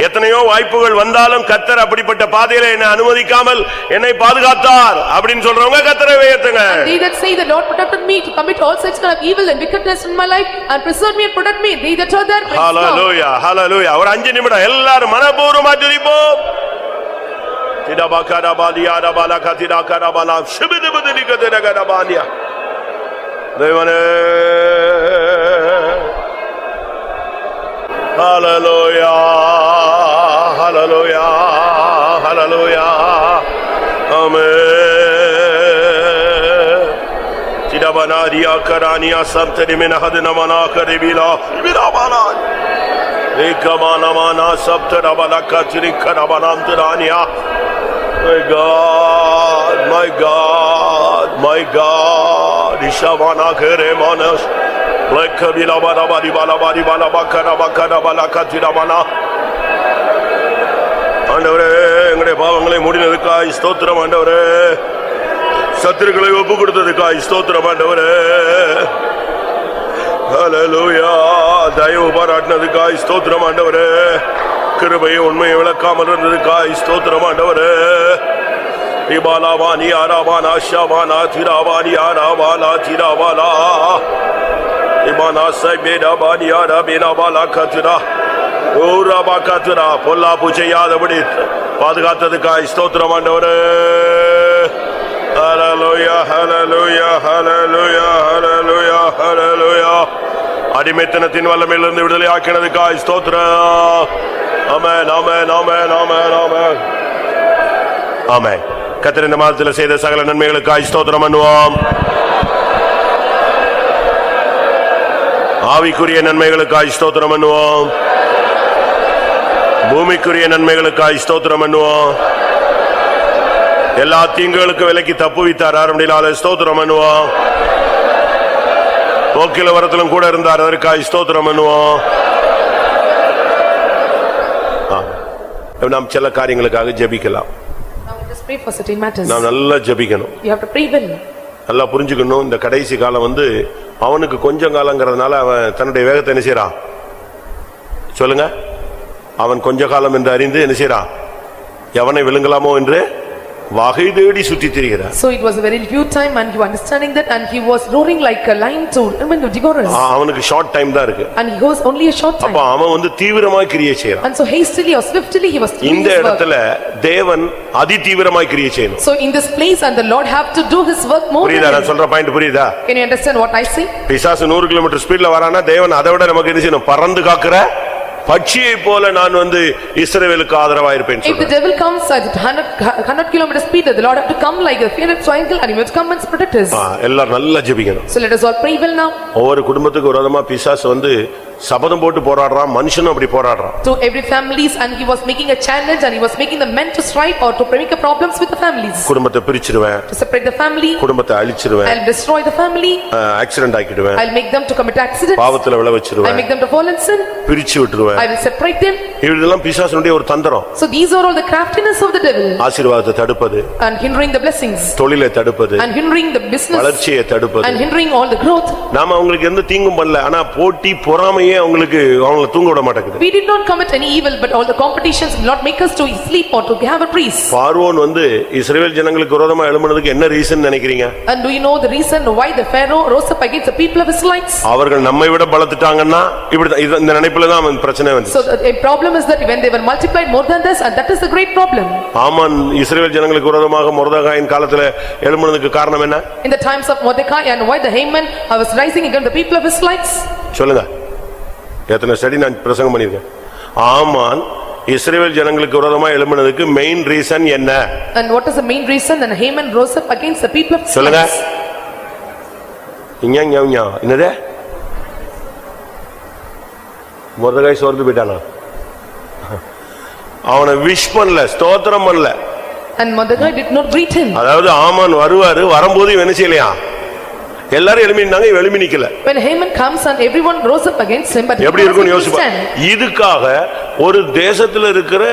எத்தனையோ வாய்ப்புகள் வந்தாலும் கர்த்தர் அப்படிப்பட்ட பாதையில என்னை அனுமதிக்காமல் என்னை பாதுகாத்தார் அப்படின்னு சொல்றவங்க கர்த்தரை உயர்த்துங்க. And they that say the Lord protected me to commit all such kind of evil and wickedness in my life and preserved me and protect me, they that are there, praise God. ஹalleluya ஹalleluya. ஒரு 5 நிமிடம் எல்லாரும் மனப்பூர்வமா துதிப்போம். திடபகரபாலியாரபால கதிராகரபால ஷிபிதிபதிலிகதரகரபாலியா. தேவனே ஹalleluya ஹalleluya ஹalleluya. ஆமென். திடபனாரியா கரானியா சப்தரிமின ஹதனமனா கரிபிலா விராபானா ஏகமானமானா சப்தரபல கத்ரிகரபனாந்தரானியா. My God, my God, my God, Ishavana Keremanas, like Kabila Barabari Balabari Balabakara Bakara Balakatirabana. ஆண்டவரே, எங்களுடைய பாவங்களை மூடினதுக்காய் ஸ்தோத்திரம் ஆண்டவரே, சத்துருக்களை ஒப்பு கொடுத்ததுக்காய் ஸ்தோத்திரம் ஆண்டவரே. ஹல்லேலூயா. தயவு பாராட்டினதுக்காய் ஸ்தோத்திரம் ஆண்டவரே, கிருபையை உண்மையை விளக்காமல் இருந்ததுக்காய் ஸ்தோத்திரம் ஆண்டவரே. இபாலாவானி ஆராவானா ஷாவானா திராவானி ஆராவாலா திராவாலா இபானா சைபேடாபானி ஆராபேனாபாலா கத்ரா ஓராபா கத்ரா. பொல்லாப்பு செய்யாதபடி பாதுகாத்ததுக்காய் ஸ்தோத்திரம் ஆண்டவரே. ஹல்லேலூயா ஹல்லேலூயா ஹல்லேலூயா ஹல்லேலூயா ஹல்லேலூயா. அடிமைத்தனத்தின் வல்லமையிலிருந்து விடுதலை ஆக்கினதுக்காய் ஸ்தோத்திரம். ஆமென் ஆமென் ஆமென் ஆமென் ஆமென் ஆமென். கர்த்தர் இந்த மாதத்தில் செய்த சகல நன்மைகளுக்காய் ஸ்தோத்திரம் பண்ணுவோம். ஆவிக்குரிய நன்மைகளுக்காய் ஸ்தோத்திரம் பண்ணுவோம். பூமிக்குரிய நன்மைகளுக்காய் ஸ்தோத்திரம் பண்ணுவோம். எல்லா தீங்குகளுக்கு விலக்கி தப்புவித்தார் ஆரம்பினால ஸ்தோத்திரம் பண்ணுவோம். போக்கில வரத்திலும் கூட இருந்தார், அதற்காய் ஸ்தோத்திரம் பண்ணுவோம். நாம் சில காரியங்களுக்காக ஜெபிக்கலாம். Now let us pray for certain matters. நாம் நல்லா ஜெபிக்கணும். You have to pray well. நல்லா புரிஞ்சுக்கணும். இந்த கடைசி காலம் அவனுக்கு கொஞ்சம் காலங்கிறதுனால அவன் தன்னுடைய வேகத்தை என்ன செய்யறான் சொல்லுங்க. அவன் கொஞ்ச காலம் என்று அறிந்து என்ன செய்யறான், எவனை விழுங்கலாமோ என்று வகை தேடி சுற்றி திரிகிறார். So it was a very few time and you understanding that, and he was roaring like a lion to devour us. அவனுக்கு ஷார்ட் டைம் தான் இருக்கு. And he was only a short time. அப்ப அவன் தீவிரமாய் கிரியை செய்யறான். And so hastily or swiftly he was doing இந்த his work. இடத்துல தேவன் அதி தீவிரமாய் கிரியை செய்யணும். So in this place and the Lord have to do his work more. புரியுதா நான் சொல்ற பாயிண்ட் புரியுதா? Can you understand what I say? பிசாசு 100 கிலோமீட்டர் ஸ்பீட்ல வரானா தேவன் அதை விட நமக்கு என்ன செய்யணும், பறந்து காக்குற பட்சியை போல நான் இஸ்ரவேலுக்கு ஆதரவா இருப்பேன். If the devil comes at 100 kilometer speed, the Lord have to come like a feathered triangle and he must come and protect us. எல்லாரும் நல்லா ஜெபிக்கணும். So let us all pray well now. ஒவ்வொரு குடும்பத்துக்கு விரோதமா பிசாசு சபதம் போட்டு போராடுறான், மனுஷனும் அப்படி போராடுறான். To every families, and he was making a challenge and he was making the men to strive or to make a problems with the families. குடும்பத்தை பிரிச்சிடுவேன், To separate the family, குடும்பத்தை அழிச்சிடுவேன், I'll destroy the family, accident ஆக்கிடுவேன், I'll make them to commit accidents, பாவத்துல விழ I'll வச்சிடுவேன், make them to fall in sin, பிரிச்சு விட்டுருவேன். I will separate them. இதெல்லாம் பிசாசுடைய ஒரு தந்திரம். So these are all the craftiness of the devil, ஆசீர்வாதத்தை தடுப்பது, and hindering the blessings, தொழிலை தடுப்பது, and hindering the business, வளர்ச்சியை தடுப்பது. and hindering all the growth. நாம அவங்களுக்கு எந்த தீங்கும் பண்ணல, ஆனா போட்டி பொறாமையே அவங்களை தூங்க விட மாட்டேங்குது. We did not commit any evil, but all the competitions did not make us to sleep or to have a peace. பார்வோன் இஸ்ரவேல் ஜனங்களுக்கு விரோதமா எழும்பினதுக்கு என்ன ரீசன் நினைக்கிறீங்க? And do you know the reason why the Pharaoh rose up against the people of Israelites? அவர்கள் நம்மை விட பலத்துட்டாங்கன்னா இந்த நினைப்புல தான் பிரச்சனை வந்து. So the problem is that when they were multiplied more than this, and that is the great problem. ஆமான் இஸ்ரவேல் ஜனங்களுக்கு விரோதமாக மொர்தெகாயின் காலத்துல எழும்பினதுக்கு காரணம் என்ன? In the times of Mordecai, and why the Haman was rising against the people of Israelites? சொல்லுங்க. எத்தனை study நான் பிரசங்கம் பண்ணிருக்கேன். ஆமான் இஸ்ரவேல் ஜனங்களுக்கு விரோதமா எழும்பினதுக்கு மெயின் ரீசன் என்ன? And what is the main reason that Haman rose up against the people of சொல்லுங்க. Israelites? என்னது? மொர்தெகாய் சோர்ந்து போயிட்டானா? அவனை விஷ் பண்ணல, ஸ்தோத்திரம் பண்ணல. And Mordecai did not greet him. அதாவது ஆமான் வருவாரு, வரும்போது இவன் என்ன செய்யலையா? எல்லாரும் எழுமினாங்க, இவன் எழுமி நிக்கல. When Haman comes and everyone rose up against him, but he எப்படி இருக்கும்னு யோசிப்பா. stand. இதுக்காக ஒரு தேசத்துல இருக்கிற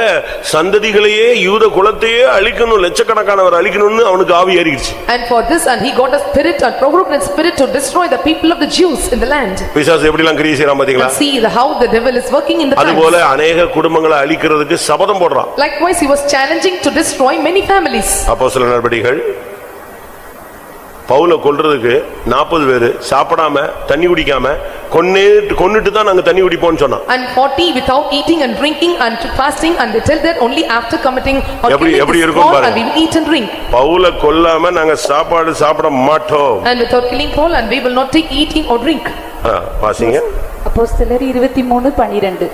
சந்ததிகளையே யூத குலத்தையே அழிக்கணும், லட்சக்கணக்கானவர் அழிக்கணும்னு அவனுக்கு ஆவி ஏறிடுச்சு. And for this and he got a spirit and provoked a spirit to destroy the people of the Jews in the land. பிசாசு எப்படி எல்லாம் கிரியை செய்றான் பாத்தீங்களா? And see how the devil is working in the land. அதுபோல अनेக குடும்பங்களை அழிக்கிறதுக்கு சபதம் போடுறான். Likewise he was challenging to destroy many families. அப்போஸ்தலர் நடபடிகள் பவுலை கொல்றதுக்கு 40 பேரு சாப்பிடாம தண்ணி குடிக்காம கொன்னுட்டு தான் நாங்க தண்ணி குடிப்போம்னு சொன்னான். And 40 without eating and drinking and fasting, and they tell that only after committing or killing எப்படி this இருக்கும் Paul பாருங்க. and we will eat and drink. பவுலை கொல்லாம நாங்க சாப்பாடு சாப்பிட மாட்டோம். And without killing Paul and we will not take eating or drink. வாசிங்க. அப்போஸ்தலர் 23:12.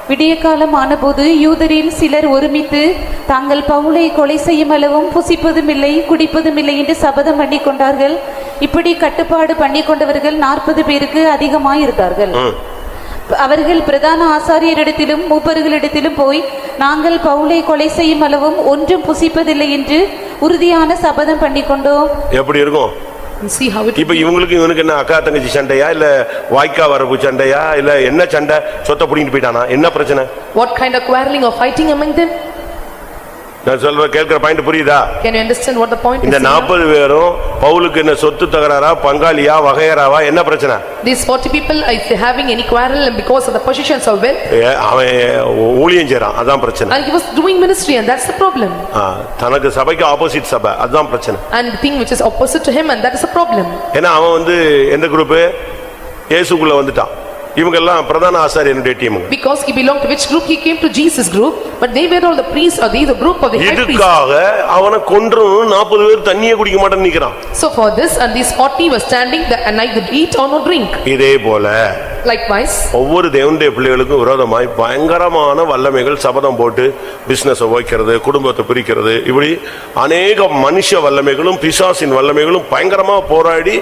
விடிய காலம் ஆனபோது யூதரில் சிலர் ஒருமித்து தாங்கள் பவுலை கொலை செய்யும் அளவும் புசிப்பதும் இல்லை குடிப்பதும் இல்லை என்று சபதம் பண்ணி கொண்டார்கள். இப்படி கட்டுப்பாடு பண்ணி கொண்டவர்கள் 40 பேருக்கு அதிகமாயிருந்தார்கள். அவர்கள் பிரதான ஆசாரியரிடத்திலும் மூப்பர்களிடத்திலும் போய் நாங்கள் பவுலை கொலை செய்யும் அளவும் ஒன்றும் புசிப்பதில்லை என்று உறுதியான சபதம் பண்ணி கொண்டோம். எப்படி இருக்கும்? See how it. இப்ப இவங்களுக்கு இவனுக்கு என்ன அக்கா தங்கச்சி சண்டையா இல்ல வாய்க்கா வரப்பு சண்டையா இல்ல என்ன சண்டை? சொத்தை புடிங்கிட்டு போயிட்டானா? என்ன பிரச்சனை? What kind of quarreling or fighting among them? நான் சொல்ற கேட்கிற பாயிண்ட் புரியுதா? Can you understand what the point is? இந்த 40 பேரும் பவுலுக்கு என்ன சொத்து தகராறா, பங்காளியா, வகையறாவா, என்ன பிரச்சனை? These 40 people is having any quarrel and because of the positions of wealth? அவன் ஊழியம் செய்றான், அதான் பிரச்சனை. And he was doing ministry and that's the problem. தனக்கு சபைக்கு ஆப்போசிட் சபை, அதான் பிரச்சனை. And the thing which is opposite to him, and that is a problem. ஏன்னா அவன் எந்த குரூப்? இயேசுக்குள்ள வந்துட்டான். இவங்க எல்லாம் பிரதான ஆசாரியனுடைய team. Because he belonged to which group? He came to Jesus group, but they were all the priests or they the group of the high priest. இதுக்காக அவனை கொன்றும் 40 பேர் தண்ணியே குடிக்க மாட்டேன்னு நிக்கிறான். So for this and these 40 were standing there and neither eat or no drink. இதே போல Likewise ஒவ்வொரு தேவனுடைய பிள்ளைகளுக்கும் விரோதமாய் பயங்கரமான வல்லமைகள் சபதம் போட்டு பிசினஸ் வைக்கிறது, குடும்பத்தை பிரிக்கிறது, இப்படி அநேக மனுஷ வல்லமைகளும் பிசாசின் வல்லமைகளும் பயங்கரமா போராடி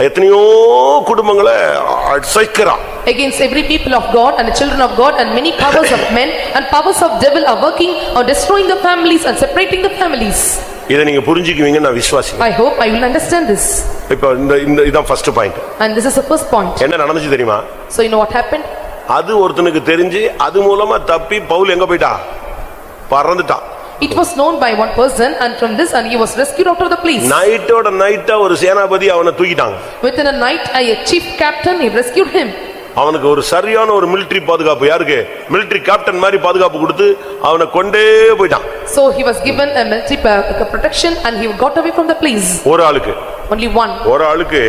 எத்தனையோ குடும்பங்களை அசைக்கிறான். against every people of God and the children of God, and many powers of men and powers of devil are working on destroying the families and separating the families. இதை நீங்க புரிஞ்சுக்குவீங்க நான் விசுவாசிக்கிறேன். I hope I will understand this. இப்போ இதான் first point. And this is the first point. என்ன நடந்துச்சு தெரியுமா? So you know what happened? அது ஒருத்தனுக்கு தெரிஞ்சு அது மூலமா தப்பி பவுல் எங்க போயிட்டான்? பறந்துட்டான். It was known by one person and from this and he was rescued out of the place. நைட்டோட நைட்டா ஒரு சேனாபதி அவனை தூக்கிட்டாங்க. Within a night a chief captain he rescued him. அவனுக்கு ஒரு சரியான ஒரு மிலிட்டரி பாதுகாப்பு, யாருக்கு? மிலிட்டரி கேப்டன் மாதிரி பாதுகாப்பு கொடுத்து அவனை கொண்டே போயிட்டான். So he was given a military protection and he got away from the place. ஒரு ஆளுக்கு, Only one. ஒரு ஆளுக்கு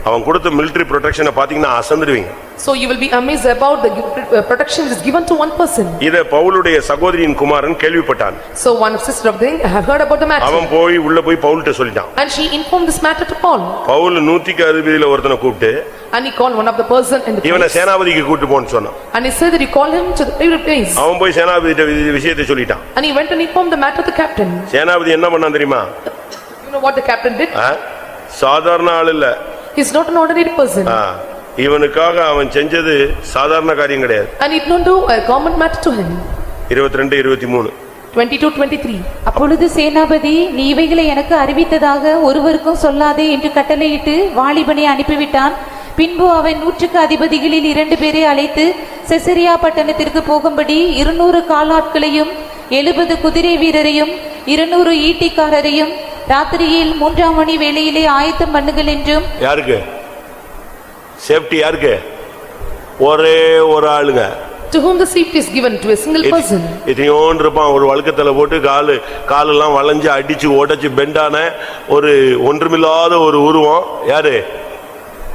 அவன் கொடுத்த மிலிட்டரி ப்ரொடெக்ஷனை பாத்தீங்கன்னா அசந்துடுவீங்க. So you will be amazed about the protection which is given to one person. இத பவுலுடைய சகோதரியின் குமாரன் கேள்விப்பட்டான். So one sister of them have heard about the matter. அவன் போய் உள்ள போய் பவுல்கிட்ட சொல்லிட்டான். And she informed this matter to Paul. Pavul 160 ஒருத்தனை கூப்பிட்டு And he called one of the person in the இவனை place. சேனாபதிக்கு கூட்டி போன்னு சொன்னான். And he said that he called him to the favorite place. அவன் போய் சேனாபதிட்ட விஷயத்தை சொல்லிட்டான். And he went and informed the matter to the captain. சேனாபதி என்ன பண்ணான் தெரியுமா? You know what the captain did? சாதாரண ஆள் இல்ல. He is not an ordinary person. இவனுக்காக அவன் செஞ்சது சாதாரண காரியம் கிடையாது. And he did not do a common matter to him. 22-23 22-23. அப்பொழுது சேனாபதி நீ இவைகளை எனக்கு அறிவித்ததாக ஒருவருக்கும் சொல்லாதே என்று கட்டளையிட்டு வாலிபனை அனுப்பிவிட்டான். பின்பு அவன் 100 அதிபதிகளில் 2 பேரை அழைத்து செசரியா பட்டணத்திற்கு போகும்படி 200 காலாட்களையும் 70 குதிரை வீரரையும் 200 ஈட்டிக்காரரையும் ராத்திரியில் 3ஆம் மணி வேளையிலே ஆயத்தம் பண்ணுங்கள் என்றும். யாருக்கு சேஃப்டி? யாருக்கு? ஒரே ஒரு ஆளுங்க. To whom the safety is given to a single person. இதையோன் இருப்பான், ஒரு வழுக்கத்துல போட்டு காலெல்லாம் வளைஞ்சு அடிச்சு உடைச்சு பெண்டான ஒரு ஒன்றுமில்லாத ஒரு உருவம். யாரு?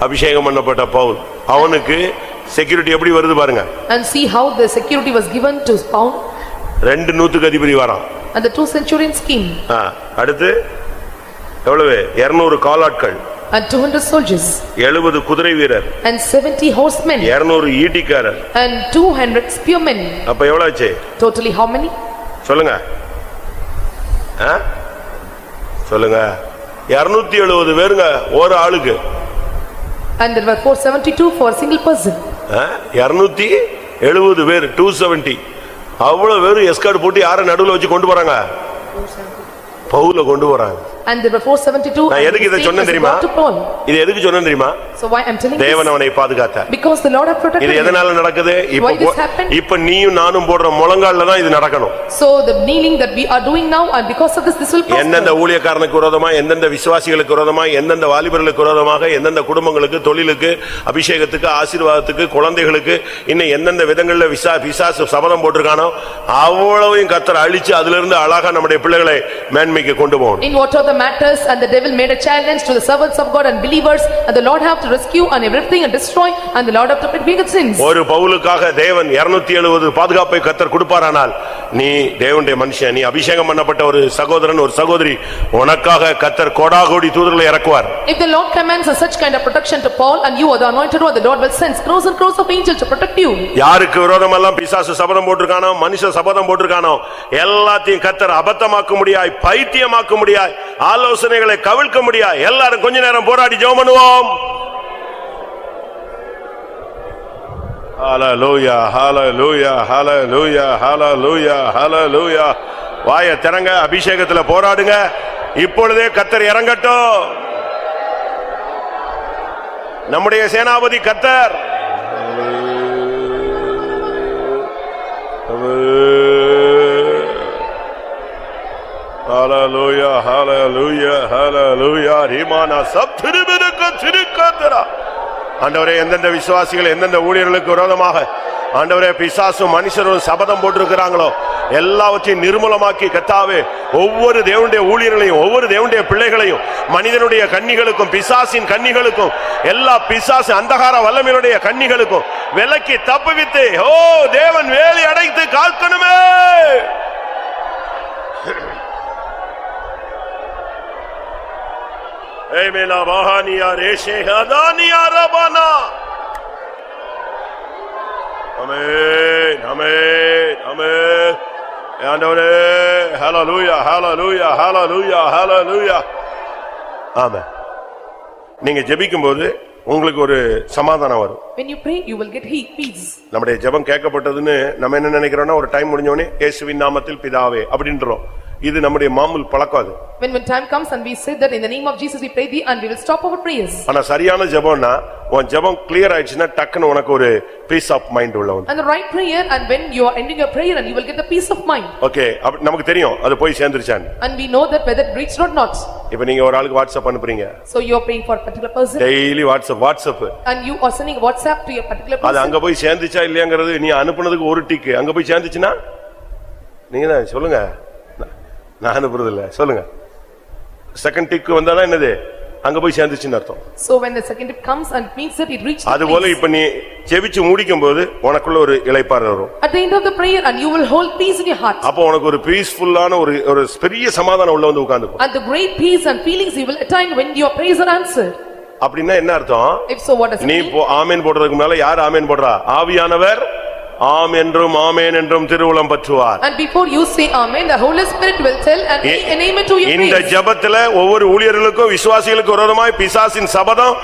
அபிஷேகம் பண்ணப்பட்ட பவுல். அவனுக்கு செக்யூரிட்டி எப்படி வருது பாருங்க. And see how the security was given to Paul. 2 நூத்துக்கு அதிபதி வரான். And the 2 centurions came. அடுத்து எவ்வளவு? 200 காலாட்கள். And 200 soldiers. 70 குதிரை வீரர். And 70 horsemen. 200 ஈட்டிக்காரர். And 200 spearmen. அப்ப எவ்வளவு ஆச்சு? Totally how many? சொல்லுங்க. சொல்லுங்க. 270 பேருங்க ஒரு ஆளுக்கு. And there were 472 for a single person. 270 70 பேர் 270 அவ்வளவு பேர் எஸ்கார்ட் போட்டு யாரை நடுவுல வச்சு கொண்டு போறாங்க? பவுல கொண்டு போறாங்க. And there were 472. நான் எதுக்கு இதை சொன்னேன் தெரியுமா? இது எதுக்கு சொன்னேன் தெரியுமா? So why I'm telling தேவன் அவனை பாதுகாத்தார். Because the Lord have protected இது him. எதனால நடக்குது? இப்ப நீயும் நானும் போடுற முழங்கால்ல தான் இது நடக்கணும். So the kneeling that we are doing now, and because of this will prosper. எந்தெந்த ஊழியக்காரனுக்கு விரோதமா, எந்தெந்த விசுவாசிகளுக்கு விரோதமா, எந்தெந்த வாலிபர்களுக்கு விரோதமாக, எந்தெந்த குடும்பங்களுக்கு, தொழிலுக்கு, அபிஷேகத்துக்கு, ஆசீர்வாதத்துக்கு, குழந்தைகளுக்கு இன்னும் எந்தெந்த விதங்கள்ல பிசாசு சபதம் போட்டிருக்கானோ அவ்வளவையும் கர்த்தர் அழிச்சு அதுல இருந்து அழகா நம்முடைய பிள்ளைகளை மேன்மைக்கு கொண்டு போகணும். In what are the matters, and the devil made a challenge to the servants of God and believers, and the Lord have to rescue and everything and destroy, and the Lord have to forgive sins. ஒரு பவுலுக்காக தேவன் 270 பாதுகாப்பை கர்த்தர் கொடுப்பாரானால் நீ தேவனுடைய மனுஷன், நீ அபிஷேகம் பண்ணப்பட்ட ஒரு சகோதரன், ஒரு சகோதரி, உனக்காக கர்த்தர் கோடாகோடி தூதர்களை இறக்குவார். If the Lord commands such kind of protection to Paul, and you are the anointed one, the Lord will send crores and crores of angels to protect you. யாருக்கு விரோதமெல்லாம் பிசாசு சபதம் போட்டிருக்கானோ, மனுஷன் சபதம் போட்டிருக்கானோ எல்லாத்தையும் கர்த்தர் அபத்தமாக்க முடியாய், பைத்தியமாக்க முடியாய், ஆலோசனைகளை கவிழ்க்க முடியாய். எல்லாரும் கொஞ்ச நேரம் போராடி ஜெபம் பண்ணுவோம். ஹalleluya ஹalleluya ஹalleluya ஹalleluya ஹalleluya. வாயை திறங்க, அபிஷேகத்துல போராடுங்க. இப்பொழுதே கர்த்தர் இறங்கட்டும். நம்முடைய சேனாபதி கர்த்தர். ஹalleluya ஹalleluya ஹalleluya. ரீமானா சப்திருபிருக்கு திருக்கதரா. ஆண்டவரே, எந்தெந்த விசுவாசிகள், எந்தெந்த ஊழியர்களுக்கு விரோதமாக ஆண்டவரே பிசாசும் மனுஷரும் சபதம் போட்டிருக்கிறாங்களோ எல்லாவற்றையும் நிர்மூலமாக்கி கர்த்தாவே ஒவ்வொரு தேவனுடைய ஊழியர்களையும், ஒவ்வொரு தேவனுடைய பிள்ளைகளையும், மனிதனுடைய கன்னிகளுக்கும் பிசாசின் கன்னிகளுக்கும், எல்லா பிசாசு அந்தகார வல்லமையுடைய கன்னிகளுக்கும் விலக்கி தப்புவித்து ஓ தேவன் வேலி அடைத்து காக்கணுமே. ஏமேலா மகானியா ரேஷே ஹதானியா ரபானா. ஆமென் ஆமென் ஆமென். ஆண்டவரே ஹalleluya ஹalleluya ஹalleluya ஹalleluya. ஆமென். நீங்க ஜெபிக்கும்போது உங்களுக்கு ஒரு சமாதானம் வரும். When you pray, you will get peace. நம்முடைய ஜெபம் கேட்கப்பட்டதுன்னு நம்ம என்ன நினைக்கிறோம்னா, ஒரு டைம் முடிஞ்ச உடனே இயேசுவின் நாமத்தில் பிதாவே அப்படின்றோம். இது நம்முடைய மாமூல் பழக்கம். அது when time comes and we say that in the name of Jesus we pray thee, and we will stop our prayers. ஆனா சரியான ஜெபம்னா உன் ஜெபம் கிளியர் ஆயிடுச்சுனா டக்குன்னு உனக்கு ஒரு பீஸ் ஆஃப் மைண்ட் உள்ள வந்து. And the right prayer, and when you are ending your prayer, and you will get the peace of mind. Okay, நமக்கு தெரியும் அது போய் சேர்ந்துருச்சான்னு. And we know that whether it reached or not. இப்போ நீங்க ஒரு ஆளுக்கு வாட்ஸ்அப் அனுப்புறீங்க. So you are praying for a particular person. Daily WhatsApp. And you are sending WhatsApp to your particular person. அது அங்க போய் சேர்ந்துச்சா இல்லையாங்கிறது நீ அனுப்புனதுக்கு ஒரு டிக். அங்க போய் சேர்ந்துச்சுனா நீங்க தான் சொல்லுங்க. நான் அனுப்புறது இல்ல, சொல்லுங்க. செகண்ட் டிக் வந்தாதான் என்னது? அங்க போய் சேர்ந்துச்சுன்னு அர்த்தம். So when the second tip comes and means that it reached. அதுபோல இப்ப நீ ஜெபிச்சு முடிக்கும்போது உனக்குள்ள ஒரு இளைப்பாறுதல் வரும். At the end of the prayer, and you will hold peace in your heart. அப்போ உனக்கு ஒரு பீஸ்ஃபுல்லான ஒரு பெரிய சமாதானம் உள்ள வந்து உட்கார்ந்துக்கும். And the great peace and feelings you will attain when your prayers are answered. அப்படின்னா என்ன அர்த்தம்? If so, what does it நீ mean? ஆமென் போடுறதுக்கு முன்னால யார் ஆமென் போடுறா? ஆவியானவர் ஆம் என்றும் ஆமென் என்றும் திருவுளம் பற்றுவார். And before you say amen, the Holy Spirit will tell and amen to your prayer. இந்த ஜெபத்துல ஒவ்வொரு ஊழியர்களுக்கும் விசுவாசிகளுக்கும் விரோதமாய் பிசாசின் சபதம்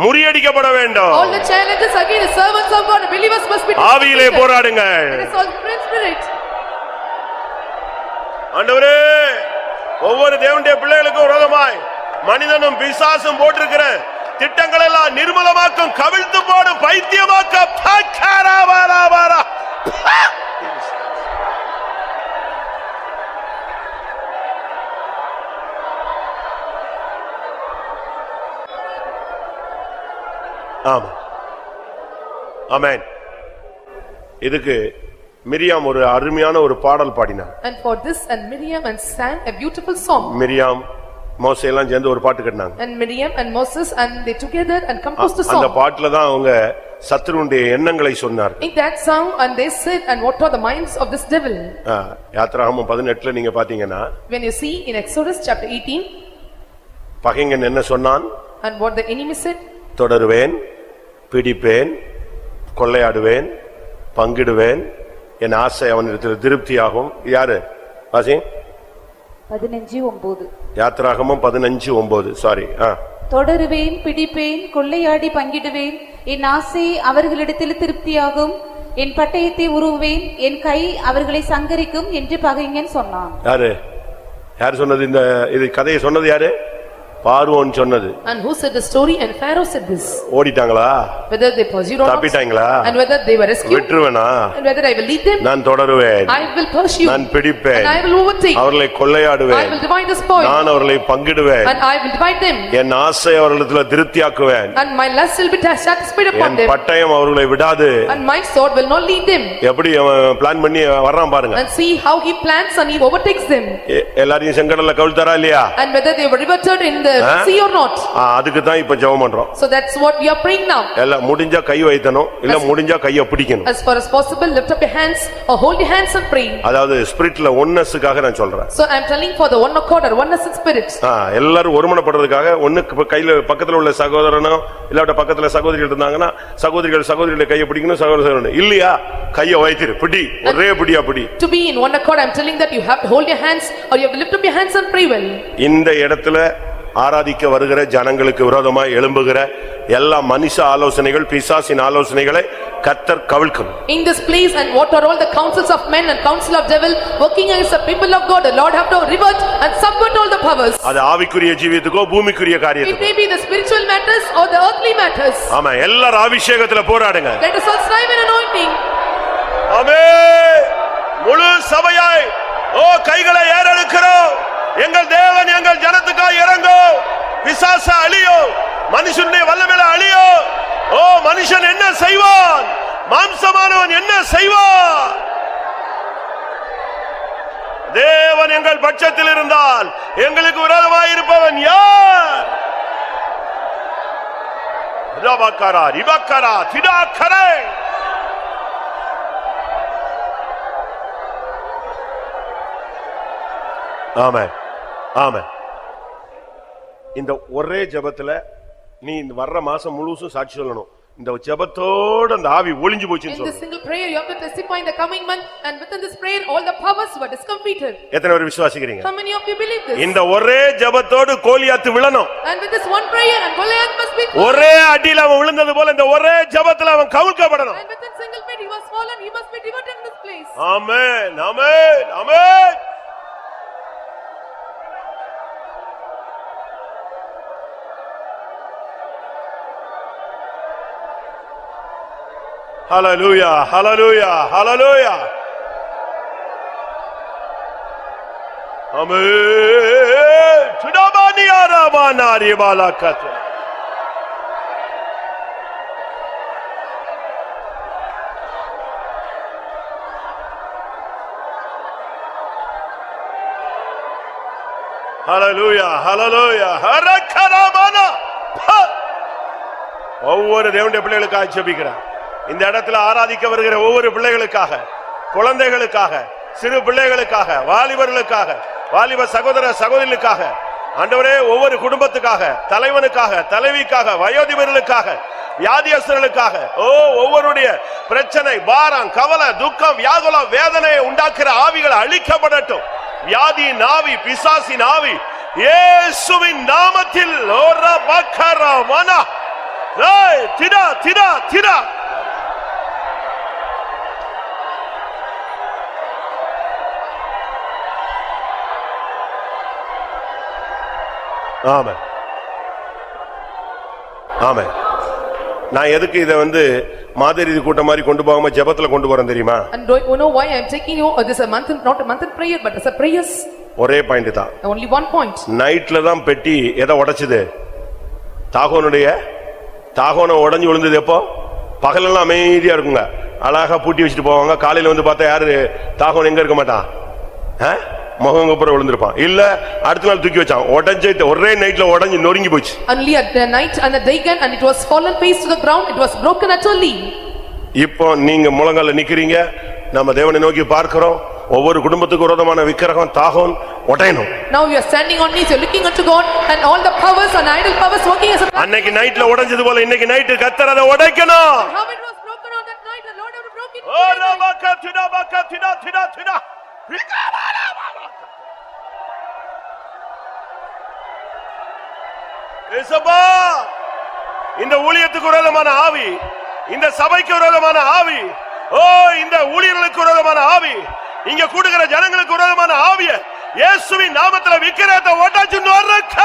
முறியடிக்கப்பட வேண்டும். All the challenges against the servants of God, believers must be. ஆவியிலே போராடுங்க. It is all spirit. ஆண்டவரே, ஒவ்வொரு தேவனுடைய பிள்ளைகளுக்கும் விரோதமாய் மனிதனும் பிசாசும் போட்டிருக்கிற திட்டங்கள் எல்லாம் நிர்மூலமாக்கும், கவிழ்த்து போடும், பைத்தியமாக்க. ஆமென். இதுக்கு மிரியாம் ஒரு அருமையான ஒரு பாடல் பாடினார். And for this, and Miriam and sang a beautiful song. Miriam மோசே எல்லாம் சேர்ந்து ஒரு பாட்டு கட்டினாங்க. And Miriam and Moses, and they together and composed a song. அந்த பாட்டுல தான் அவங்க சத்துருவுடைய எண்ணங்களை சொன்னார்கள். In that song, and they said, and what are the minds of this devil? யாத்திராகமம் 18ல நீங்க பாத்தீங்கன்னா, when you see in Exodus chapter 18, பகைஞன் என்ன சொன்னான்? and what the enemy said? தொடருவேன், பிடிப்பேன், கொள்ளையாடுவேன், பங்கிடுவேன், என் ஆசை அவனிடத்தில் திருப்தியாகும். யாரு வாசி? 15:9. யாத்திராகமம் 15:9. சாரி. தொடருவேன், பிடிப்பேன், கொள்ளையாடி பங்கிடுவேன், என் ஆசை அவர்களிடத்தில் திருப்தியாகும், என் பட்டயத்தை உருவுவேன், என் கை அவர்களை சங்கரிக்கும் என்று பகைஞன் சொன்னான். யாரு சொன்னது? இந்த இது கதையை சொன்னது யாரு? பார்வோன் சொன்னது. And who said the story? And Pharaoh said this. ஓடிட்டாங்களா? Whether they pursued or not. தப்பிட்டாங்களா? And whether they were rescued. விட்டுருவேனா? And whether I will lead them. நான் தொடருவேன். I will pursue. நான் பிடிப்பேன். And I will overtake. அவர்களை கொள்ளையாடுவேன். I will divide the spoil. நான் அவர்களை பங்கிடுவேன். And I will divide them. என் ஆசை அவர்களிடத்தில் திருப்தியாக்குவேன். And my lust will be satisfied upon them. என் பட்டயம் அவர்களை விடாது. And my sword will not lead them. எப்படி அவன் பிளான் பண்ணி வர்றான் பாருங்க. And see how he plans and he overtakes them. எல்லாரையும் செங்கடல்ல கவிழ்த்தாரா இல்லையா? And whether they were riveted in the sea or not. அதுக்கு தான் இப்ப ஜெபம் பண்றோம். So that's what we are praying now. எல்லாம் முடிஞ்சா கை வைத்தணும், இல்ல முடிஞ்சா கையை பிடிக்கணும். As far as possible, lift up your hands or hold your hands and pray. அதாவது ஸ்பிரிட்ல ஒன்னஸ்க்காக நான் சொல்றேன். So I am telling for the one accord or oneness in spirit. எல்லாரும் ஒருமனப்படுறதுக்காக ஒண்ணுக்கு கையில பக்கத்துல உள்ள சகோதரனோ இல்லாட்ட பக்கத்துல சகோதரிகள் இருந்தாங்கன்னா சகோதரிகளை கையை பிடிக்கணும், சகோதரன் இல்லையா கையை வைத்திரு, பிடி, ஒரே பிடியா பிடி. To be in one accord, I am telling that you have to hold your hands or you have to lift up your hands and pray well. இந்த இடத்துல ஆராதிக்க வருகிற ஜனங்களுக்கு விரோதமாய் எழும்புகிற எல்லா மனுஷ ஆலோசனைகள், பிசாசின் ஆலோசனைகளை கர்த்தர் கவிழ்க்கும். In this place, and what are all the counsels of men and counsel of devil working against the people of God, the Lord have to revert and subvert all the powers. அது ஆவிக்குரிய ஜீவியத்துக்கோ பூமிக்குரிய It காரியத்துக்கோ. may be the spiritual matters or the earthly matters. ஆமா, எல்லாரும் அபிஷேகத்துல போராடுங்க. Let us all strive in anointing. ஆமென். முழு சபையாய் கைகளை ஏறெடுக்கிறோம். எங்கள் தேவன் எங்கள் ஜனத்துக்காய் இறங்கோ. பிசாச அழியோ, மனுஷனுடைய வல்லமையை அழியோ. மனுஷன் என்ன செய்வான்? மாம்சமானவன் என்ன செய்வான்? தேவன் எங்கள் பட்சத்தில் இருந்தால் எங்களுக்கு விரோதமாய் இருப்பவன் யார்? ரபக்கரா ரிபக்கரா திடாக்கரே. ஆமென், ஆமென். இந்த ஒரே ஜெபத்துல நீ இந்த வர்ற மாசம் முழுசும் சாட்சி சொல்லணும். இந்த ஜெபத்தோட அந்த ஆவி ஒளிஞ்சு போச்சுன்னு In this சொல்லு. single prayer you have to testify in the coming month, and within this prayer all the powers were discomfited. எத்தனை பேர் விசுவாசிக்கிறீங்க? How many of you believe this? இந்த ஒரே ஜெபத்தோடு கோலியாத்து விழணும். And with this one prayer and Goliath must be fallen. ஒரே அடியில அவன் விழுந்தது போல இந்த ஒரே ஜெபத்துல அவன் கவிழ்க்கப்படணும். And within single prayer he was fallen, he must be devoted in this place. ஆமென், ஆமென், ஆமென். ஹல்லேலூயா, ஹல்லேலூயா, ஹல்லேலூயா. ஆமென். துடபானியா ரபானாரி பாலகத். ஹல்லேலூயா, ஹல்லேலூயா. ஹரக்கரபானா. ஒவ்வொரு தேவனுடைய பிள்ளைகளுக்காக ஜெபிக்கிறேன். இந்த இடத்துல ஆராதிக்க வருகிற ஒவ்வொரு பிள்ளைகளுக்காக, குழந்தைகளுக்காக, சிறு பிள்ளைகளுக்காக, வாலிபர்களுக்காக, வாலிப சகோதர சகோதரிகளுக்காக, ஆண்டவரே ஒவ்வொரு குடும்பத்துக்காக, தலைவனுக்காக, தலைவிக்காக, வயோதிபர்களுக்காக, வியாதியஸ்தர்களுக்காக, ஒவ்வொருடைய பிரச்சனை, பாரம், கவலை, துக்கம், வியாகுலம், வேதனையை உண்டாக்குற ஆவிகள் அழிக்கப்படட்டும். வியாதியின் ஆவி, பிசாசின் ஆவி இயேசுவின் நாமத்தில் ஓரபக்கரமனா. திடா திடா திடா. ஆமென், ஆமென். நான் எதுக்கு இத மாதிரி கூட்டம் மாதிரி கொண்டு போகாம ஜெபத்துல கொண்டு போறேன் தெரியுமா? And do you know why I am taking you this a month, not a month in prayer but as a prayers? ஒரே பாயிண்ட் தான். Only one point. நைட்ல தான் பெட்டி எதை உடைச்சது? தாகோனை உடைஞ்சு விழுந்தது எப்போ? பகலெல்லாம் அமைதியா இருக்குங்க, அழகா பூட்டி வச்சுட்டு போவாங்க. காலையில பார்த்தா யாரு தாகோன் எங்க இருக்க மாட்டான், முகங்குப்புறம் விழுந்திருப்பான். இல்ல அடுத்த நாள் தூக்கி வச்சான், உடைஞ்சு ஒரே நைட்ல உடைஞ்சு நொறுங்கி போச்சு. Only at the night and the day again, and it was fallen face to the ground, it was broken utterly. இப்போ நீங்க முழங்கால நிக்கிறீங்க, நம்ம தேவனை நோக்கி பார்க்கிறோம். ஒவ்வொரு குடும்பத்துக்கு விரோதமான விக்கிரகம் தாகோன் உடையணும். Now you are standing on knees, you are looking unto God, and all the powers and idol powers working as a அன்னைக்கு நைட்ல உடைஞ்சது போல இன்னைக்கு நைட் கர்த்தர் அதை உடைக்கணும். How it was broken on that night, the Lord have to broke it. ஓ ரபக திடபக திடா திடா திடா. ஏசப்பா, இந்த ஊழியத்துக்கு விரோதமான ஆவி, இந்த சபைக்கு விரோதமான ஆவி, ஓ இந்த ஊழியர்களுக்கு விரோதமான ஆவி, இங்க கூடுகிற ஜனங்களுக்கு விரோதமான ஆவிய இயேசுவின் நாமத்துல விக்கிரகத்தை ஓட்டாச்சு நொறுக்க.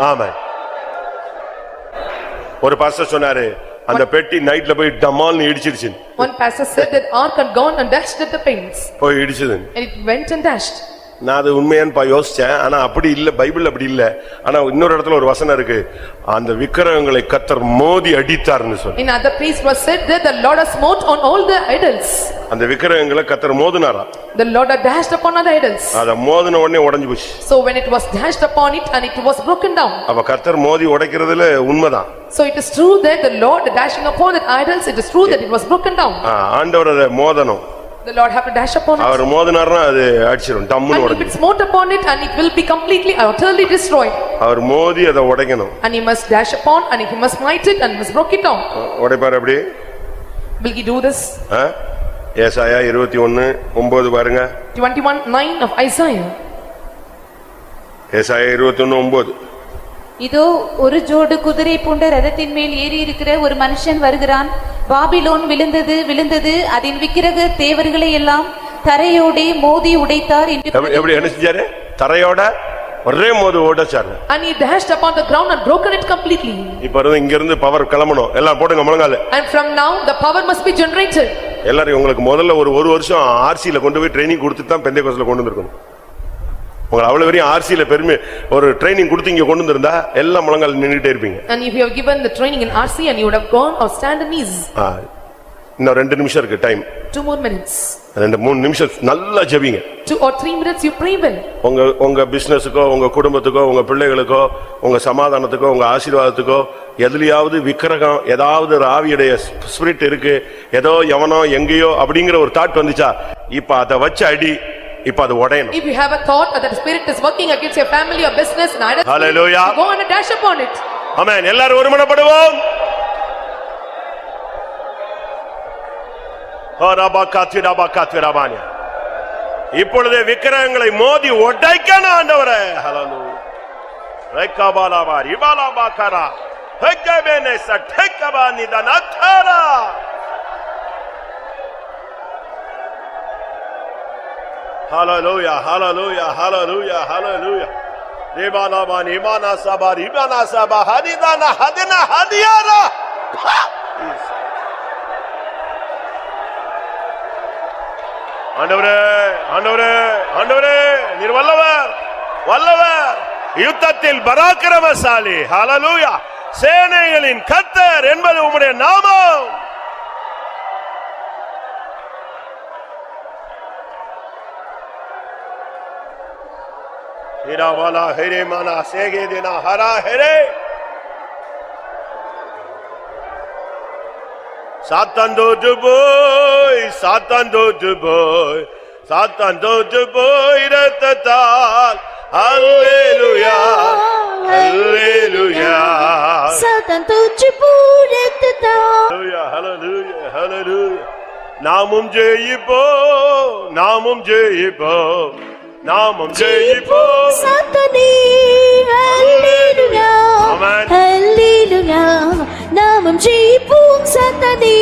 ஆமா, ஒரு பாஸ்டர் சொன்னாரு அந்த பெட்டி நைட்ல போய் டமால்னு இடிச்சிருச்சு. One pastor said that ark had gone and dashed at the panes. போய் இடிச்சது. And it went and dashed. நான் அது உண்மையான்னு யோசிச்சேன். ஆனா அப்படி இல்ல, பைபிள் அப்படி இல்ல. ஆனா இன்னொரு இடத்துல ஒரு வசனம் இருக்கு, அந்த விக்கிரகங்களை கர்த்தர் மோதி அடித்தார்னு சொல்லி. In other place was said that the Lord has smote on all the idols. அந்த விக்கிரகங்களை கர்த்தர் மோதினாரா. The Lord had dashed upon other idols. அத மோதின உடனே உடைஞ்சு போச்சு. So when it was dashed upon it and it was broken down. அப்ப கர்த்தர் மோதி உடைக்கிறதுல உண்மைதான். So it is true that the Lord dashing upon the idols, it is true that it was broken down. ஆண்டவர் அதை மோதணும். The Lord have to dash upon it. அவர் மோதினார்னா அது அடிச்சிரும், டம்முன்னு And if உடைஞ்சிரும். it smote upon it and it will be completely utterly destroyed. அவர் மோதி அதை உடைக்கணும். And he must dash upon and he must smite it and must broke it down. உடைப்பார் அப்படி. Will he do this? ஏசாயா 21:9 பாருங்க. 21:9 of Isaiah. ஏசாயா 21:9. இதோ ஒரு ஜோடு குதிரை பூண்ட ரதத்தின் மேல் ஏறி இருக்கிற ஒரு மனுஷன் வருகிறான். பாபிலோன் விழுந்தது விழுந்தது, அதன் விக்கிரக தேவர்களை எல்லாம் தரையோடே மோதி உடைத்தார் என்று. எப்படி என்ன செஞ்சாரு? தரையோட ஒரே மோதி உடைச்சாரு. And he dashed upon the ground and broken it completely. இப்ப இங்க இருந்து பவர் கிளம்பணும். எல்லாம் போடுங்க முழங்கால. And from now the power must be generated. எல்லாரும் உங்களுக்கு முதல்ல ஒரு வருஷம் ஆர்சில கொண்டு போய் ட்ரைனிங் கொடுத்து தான் பெந்தேகோஸ்ல கொண்டு வந்திருக்கணும். உங்களை அவ்வளவு வரையும் ஆர்சில பெருமை ஒரு ட்ரைனிங் கொடுத்து இங்க கொண்டு வந்திருந்தா எல்லாம் முழங்கால நின்னுட்டே இருப்பீங்க. And if you have given the training in RC and you would have gone or stand on knees. இன்னும் 2 நிமிஷம் இருக்கு டைம். 2 more minutes. 2-3 நிமிஷம் நல்லா ஜெபிங்க. 2 or 3 minutes you pray well. உங்க பிசினஸுக்கோ, உங்க குடும்பத்துக்கோ, உங்க பிள்ளைகளுக்கோ, உங்க சமாதானத்துக்கோ, உங்க ஆசீர்வாதத்துக்கோ எதுலயாவது விக்கிரகம், ஏதாவது ஒரு ஆவியுடைய ஸ்பிரிட் இருக்கு, ஏதோ எவனோ எங்கேயோ அப்படிங்கிற ஒரு தாட் வந்துச்சா, இப்ப அதை வச்சு அடி. இப்ப அது உடையணும். If you have a thought that the spirit is working against your family or business, Hallelujah. go and dash upon it. Amen. எல்லாரும் ஒருமனப்படுவோம். இப்பொழுது விக்கிரகங்களை மோதி உடைக்கணும் ஆண்டவரே. ஹalleluya. ரேகாபாலாபா ரிபாலாபாகரா ஹக்கபேனேச டக்கபானி தனதரா. Hallelujah, hallelujah, hallelujah, hallelujah. Rebana imana sabah hadidana hadina hadiyara. ஆண்டவரே, ஆண்டவரே, ஆண்டவரே, நீர் வல்லவர், வல்லவர், யுத்தத்தில் பராக்கிரமசாலி. ஹalleluya. சேனைகளின் கர்த்தர் என்பது உம்முடைய நாமம். Hira wala here mana sege dena hara here. Satan dodu boy, Satan dodu boy, Satan dodu boy ratatal. Hallelujah, hallelujah. Satan dodu boy ratatal. Hallelujah, hallelujah, hallelujah. நாமும் ஜெயிப்போம், நாமும் ஜெயிப்போம், நாமும் ஜெயிப்போம். Satani, hallelujah, Amen. hallelujah. நாமும் ஜெயிப்போம் Satani.